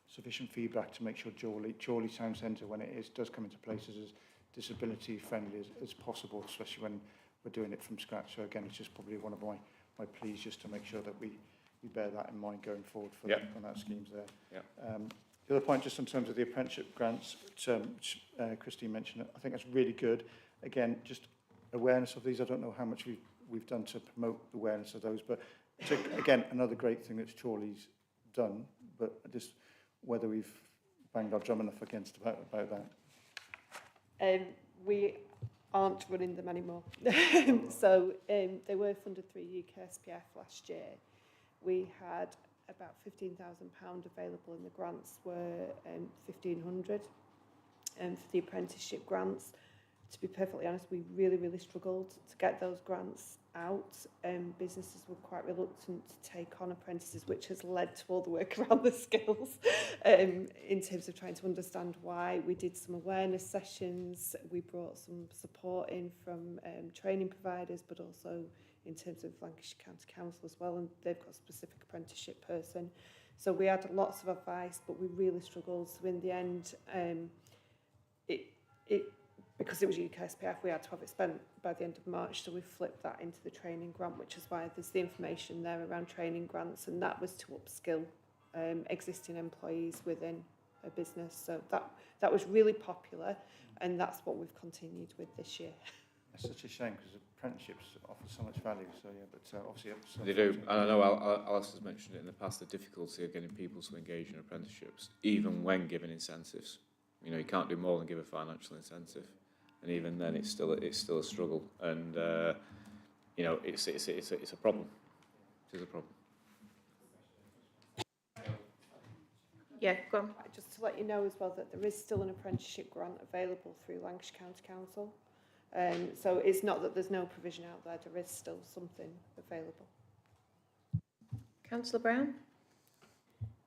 sufficient feedback to make sure Chorley Town Centre, when it does come into place, is as disability friendly as possible, especially when we're doing it from scratch. So again, it's just probably one of my pleas, just to make sure that we bear that in mind going forward for when that scheme's there. The other point, just in terms of the apprenticeship grants, which Christine mentioned, I think that's really good. Again, just awareness of these. I don't know how much we've done to promote the awareness of those, but it's again another great thing that Chorley's done. But just whether we've banged our drum enough against about that. We aren't running them anymore. So they were funded through UK SPF last year. We had about £15,000 available, and the grants were £1,500 for the apprenticeship grants. To be perfectly honest, we really struggled to get those grants out. Businesses were quite reluctant to take on apprentices, which has led to all the work around the skills in terms of trying to understand why. We did some awareness sessions. We brought some support in from training providers, but also in terms of Lancashire County Council as well, and they've got a specific apprenticeship person. So we had lots of advice, but we really struggled. So in the end, because it was UK SPF, we had to have it spent by the end of March, so we flipped that into the training grant, which is why there's the information there around training grants, and that was to upskill existing employees within a business. So that was really popular, and that's what we've continued with this year. It's such a shame because apprenticeships offer so much value. So yeah, but obviously they do. And I know Alistair's mentioned it in the past, the difficulty of getting people to engage in apprenticeships, even when given incentives. You know, you can't do more than give a financial incentive, and even then, it's still a struggle. And you know, it's a problem. It is a problem. Yeah, go on. Just to let you know as well that there is still an apprenticeship grant available through Lancashire County Council. So it's not that there's no provision out there, there is still something available. Councillor Brown?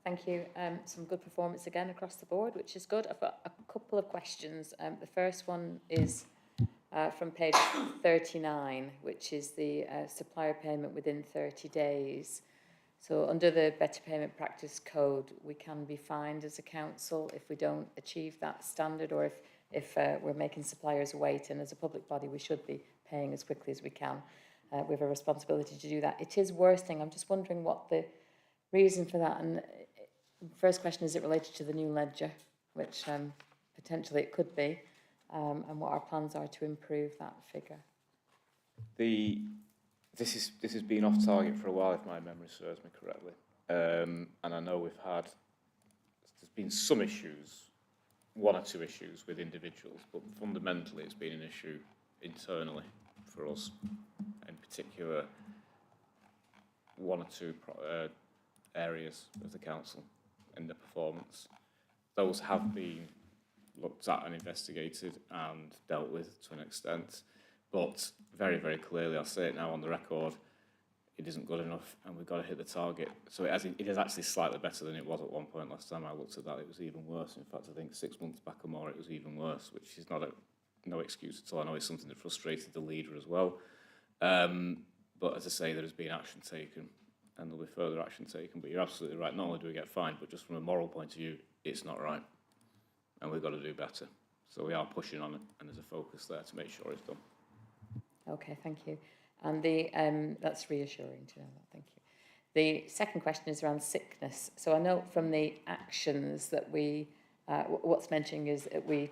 Thank you. Some good performance again across the board, which is good. I've got a couple of questions. The first one is from page 39, which is the supplier payment within 30 days. So under the Better Payment Practice Code, we can be fined as a council if we don't achieve that standard, or if we're making suppliers wait, and as a public body we should be paying as quickly as we can. We have a responsibility to do that. It is worsting. I'm just wondering what the reason for that, and first question, is it related to the new ledger, which potentially it could be, and what our plans are to improve that figure? This has been off target for a while, if my memory serves me correctly. And I know there's been some issues, one or two issues with individuals, but fundamentally it's been an issue internally for us, in particular one or two areas of the council and the performance. Those have been looked at and investigated and dealt with to an extent, but very, very clearly, I'll say it now on the record, it isn't good enough and we've got to hit the target. So it is actually slightly better than it was at one point. Last time I looked at that, it was even worse. In fact, I think 6 months back or more, it was even worse, which is no excuse at all. I know it's something that frustrated the leader as well. But as I say, there has been action taken and there'll be further action taken. But you're absolutely right. Not only do we get fined, but just from a moral point of view, it's not right. And we've got to do better. So we are pushing on it, and there's a focus there to make sure it's done. Okay, thank you. And that's reassuring to know that, thank you. The second question is around sickness. So I know from the actions that what's mentioning is that we,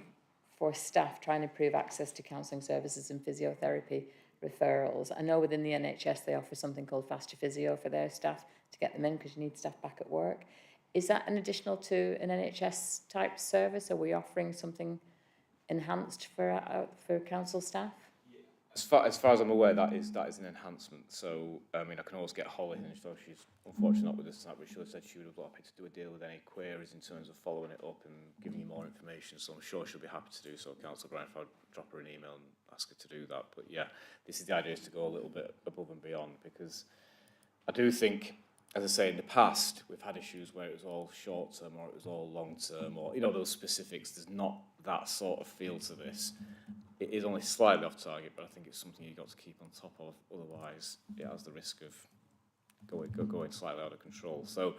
for staff, try and improve access to counselling services and physiotherapy referrals. I know within the NHS they offer something called Faster Physio for their staff to get them in because you need staff back at work. Is that an additional to an NHS type service? Are we offering something enhanced for council staff? As far as I'm aware, that is an enhancement. So, I mean, I can always get Holly, and so she's unfortunately not with us tonight, but she said she would have happy to do a deal with any queries in terms of following it up and giving you more information. So I'm sure she'll be happy to do so. Councillor Brian, if I drop her an email and ask her to do that. But yeah, this is the idea, is to go a little bit above and beyond, because I do think, as I say, in the past, we've had issues where it was all short-term or it was all long-term, or, those specifics. There's not that sort of feel to this. It is only slightly off target, but I think it's something you've got to keep on top of. Otherwise, it has the risk of going slightly out of control. So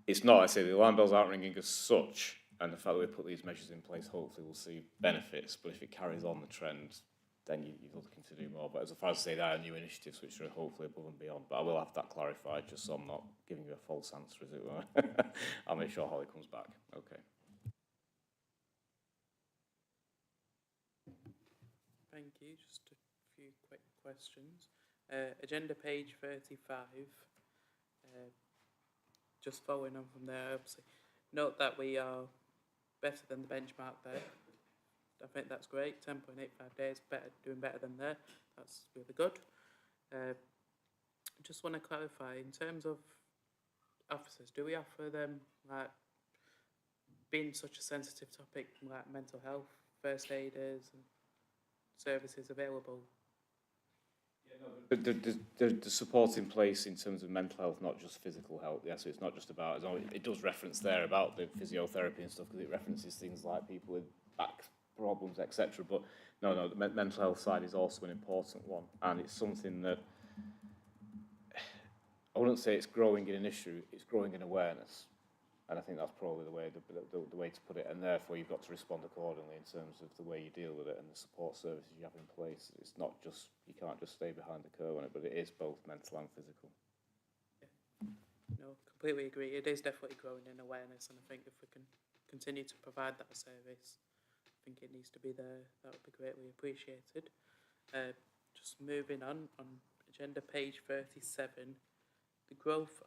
it's not, I say, the alarm bells aren't ringing as such, and the fact that we put these measures in place, hopefully we'll see benefits. But if it carries on the trend, then you're looking to do more. But as far as I say, there are new initiatives which are hopefully above and beyond. But I will have that clarified, just so I'm not giving you a false answer, as it were. I'll make sure Holly comes back. Okay. Thank you. Just a few quick questions. Agenda page 35. Just following on from there, obviously, note that we are better than the benchmark there. I think that's great. 10.85 days, doing better than there. That's really good. Just want to clarify, in terms of officers, do we offer them, like, being such a sensitive topic, like mental health, first aiders and services available? The support in place in terms of mental health, not just physical health. Yeah, so it's not just about, it does reference there about the physiotherapy and stuff, because it references things like people with back problems, etc. But no, the mental health side is also an important one, and it's something that I wouldn't say it's growing in an issue, it's growing in awareness. And I think that's probably the way to put it. And therefore, you've got to respond accordingly in terms of the way you deal with it and the support services you have in place. It's not just, you can't just stay behind the curve on it, but it is both mental and physical. Yeah. No, completely agree. It is definitely growing in awareness, and I think if we can continue to provide that service, I think it needs to be there. That would be greatly appreciated. Just moving on agenda page 37, the growth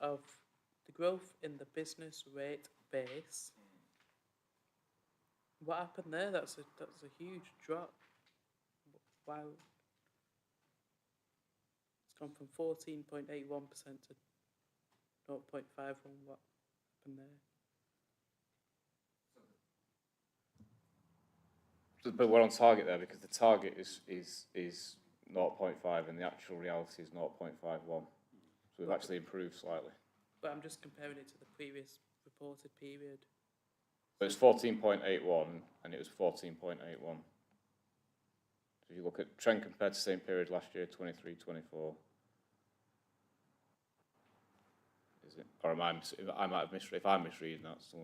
in the business rate base. What happened there? That's a huge drop. Wow. It's gone from 14.81% to 0.51. What happened there? but we're on target there because the target is 0.5 and the actual reality is 0.51. So we've actually improved slightly. But I'm just comparing it to the previous reported period. But it's 14.81 and it was 14.81. So if you look at trend compared to the same period last year, 23-24. Is it? Or I might have misread. If I'm misreading that, so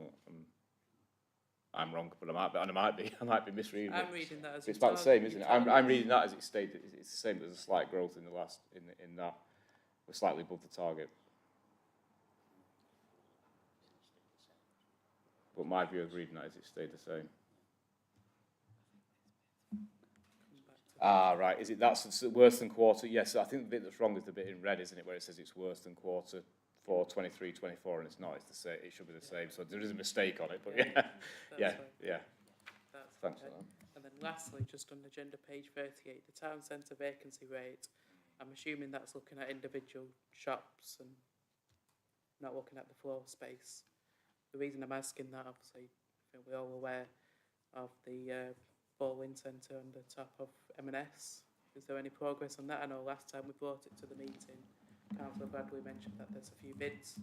I'm wrong, but I might be misreading. I'm reading that as it's about the same, isn't it? I'm reading that as it stated. It's the same. There's a slight growth in in that. We're slightly above the target. But my view of reading that is it stayed the same. Ah, right. Is it that's worse than quarter? Yes, I think the bit that's wrong is the bit in red, isn't it, where it says it's worse than quarter 4, 23-24, and it's not. It's the same. It should be the same. So there is a mistake on it, but yeah. That's Thanks okay. for that. And then lastly, just on agenda page 38, the town centre vacancy rate. I'm assuming that's looking at individual shops and not looking at the floor space. The reason I'm asking that, obviously, I think we're all aware of the ball-in centre on the top of M&S. Is there any progress on that? I know last time we brought it to the meeting, Councillor Bradley mentioned that there's a few bids.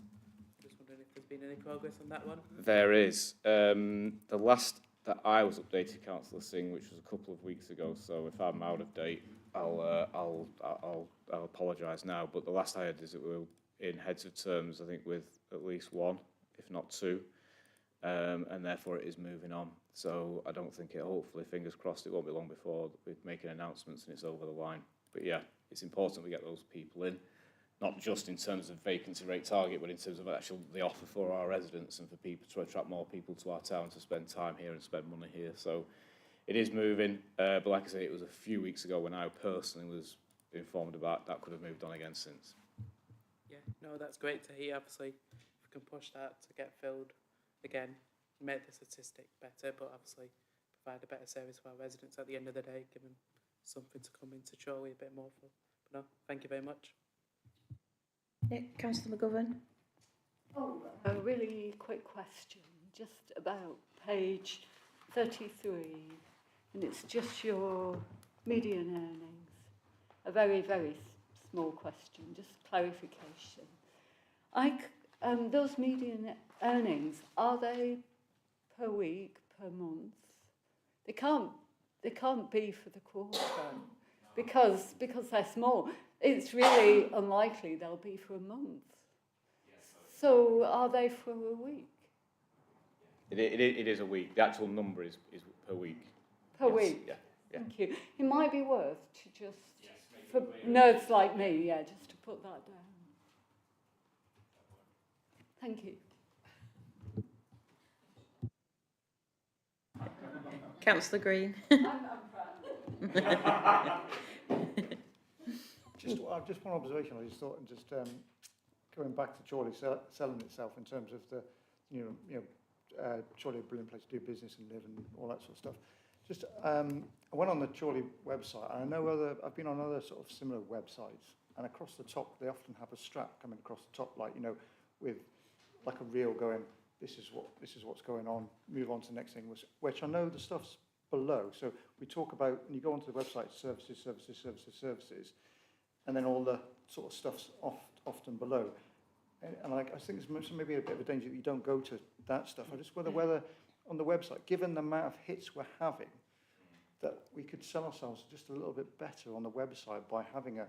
Just wondering if there's been any progress on that one. There is. The last that I was updated, Councillor Singh, which was a couple of weeks ago. So if I'm out of date, I'll apologise now. But the last I heard is that we were in heads of terms, I think, with at least one, if not two, and therefore it is moving on. So I don't think it. Hopefully, fingers crossed, it won't be long before we're making announcements and it's over the line. But yeah, it's important we get those people in. Not just in terms of vacancy rate target, but in terms of actual the offer for our residents and for people to attract more people to our town to spend time here and spend money here. So it is moving, but like I say, it was a few weeks ago when I personally was informed about that. Could have moved on again since. Yeah, no, that's great to hear. Obviously, if we can push that to get filled again, make the statistic better, but obviously provide a better service for our residents at the end of the day, give them something to come into Chorley a bit more for. But no, thank you very much. Yeah, Councillor McGovern. Oh, a really quick question, just about page 33, and it's just your median earnings. A very, very small question, just clarification. Those median earnings, are they per week, per month? They can't be for the quarter because they're small. It's really unlikely they'll be for a month. So are they for a week? It is a week. The actual number is per week. Per week? Yeah. Thank you. It might be worth to just, for nerds like me, just to put that down. Thank you. Councillor Green. Just one observation. I just thought, and just going back to Chorley selling itself in terms of the, Chorley a brilliant place to do business and live and all that sort of stuff. Just I went on the Chorley website, and I know I've been on other sort of similar websites, and across the top they often have a strap coming across the top, like with like a reel going, this is what's going on. Move on to the next thing, which I know the stuff's below. So we talk about, and you go onto the website, services. And then all the sort of stuff's often below. And I think there's maybe a bit of a danger that you don't go to that stuff. I just wonder whether on the website, given the amount of hits we're having, that we could sell ourselves just a little bit better on the website by having a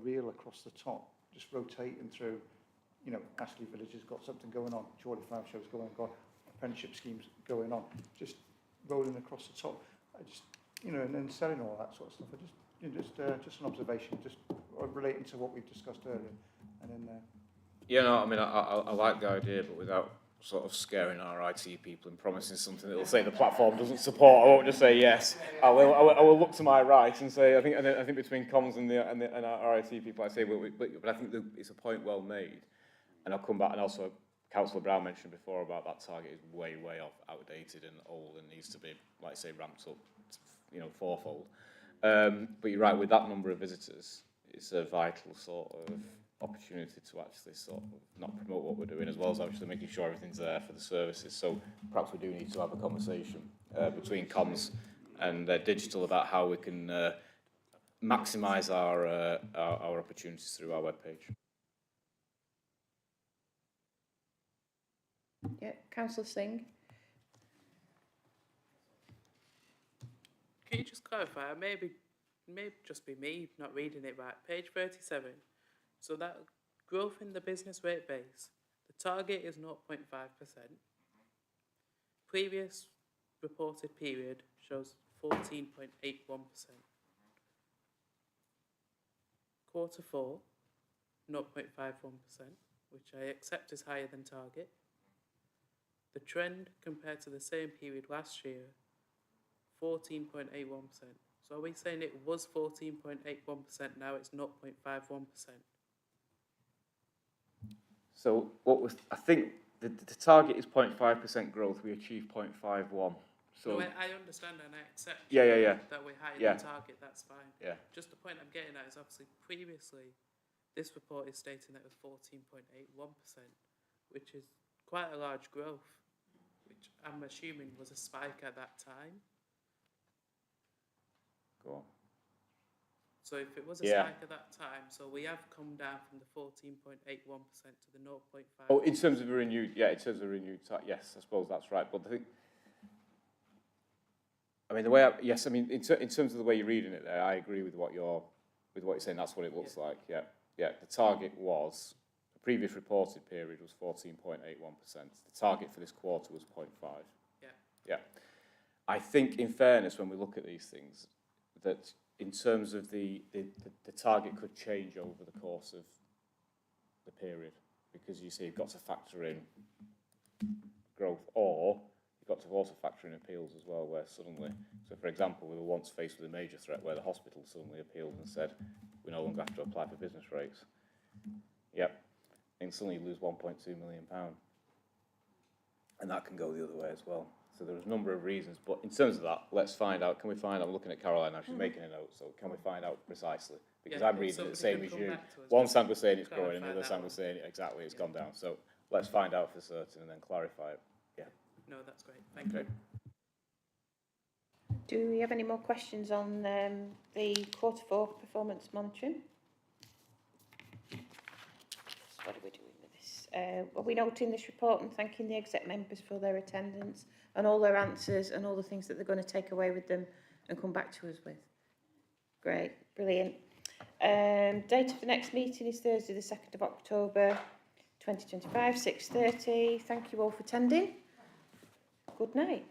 reel across the top, just rotating through, Ashley Village has got something going on, Chorley Farm Show's going on, apprenticeship schemes going on, just rolling across the top. I just, and then selling all that sort of stuff. Just an observation, just relating to what we've discussed earlier, and then. I like the idea, but without sort of scaring our IT people and promising something that will say the platform doesn't support. I won't just say yes. I will look to my right and say I think between comms and our IT people, I say, but I think it's a point well made, and I'll come back and also. Councillor Brown mentioned before about that target is way outdated and old and needs to be, like I say, ramped up, fourfold. But you're right, with that number of visitors, it's a vital sort of opportunity to actually sort of not promote what we're doing, as well as actually making sure everything's there for the services. So perhaps we do need to have a conversation between comms and digital about how we can maximise our opportunities through our webpage. Yeah, Councillor Singh. Can you just clarify? Maybe just be me not reading it right. Page 37. So that growth in the business rate base, the target is 0.5%. Previous reported period shows 14.81%. Quarter 4, 0.51%, which I accept is higher than target. The trend compared to the same period last year, 14.81%. So are we saying it was 14.81%, now it's 0.51%? So what was, I think the target is 0.5% growth, we achieved 0.51. So No, I understand and I accept yeah. that we're higher Yeah. than target, that's fine. Yeah. Just the point I'm getting at is obviously previously this report is stating that it was 14.81%, which is quite a large growth, which I'm assuming was a spike at that time. Go on. So if it was a Yeah. spike at that time, so we have come down from the 14.81% to the 0.5. Oh, in terms of a renewed, yes, I suppose that's right. But I think, I mean, the way, yes, I mean, in terms of the way you're reading it there, I agree with what you're saying. That's what it looks like. Yeah. The target was, the previous reported period was 14.81%. The target for this quarter was 0.5. Yeah. I think, in fairness, when we look at these things, that in terms of the target could change over the course of the period, because you see you've got to factor in growth, or you've got to also factor in appeals as well, where suddenly, so for example, we were once faced with a major threat where the hospital suddenly appealed and said, we no longer have to apply for business rates. Yep. And suddenly you lose £1.2 million. And that can go the other way as well. So there's a number of reasons, but in terms of that, let's find out, can we find out, I'm looking at Caroline now, she's making a note, so can we find out precisely? Because I'm reading it the same as you. One side was saying it's growing, and the other side was saying exactly it's gone down. So let's find out for certain and then clarify it. Yeah. No, that's great. Thank you. Do we have any more questions on the quarter 4 performance monitoring? So what are we doing with this? Are we noting this report and thanking the exec members for their attendance and all their answers and all the things that they're going to take away with them and come back to us with? Great, brilliant. Date of the next meeting is Thursday the 2nd of October 2025, 6:30. Thank you all for attending. Good night.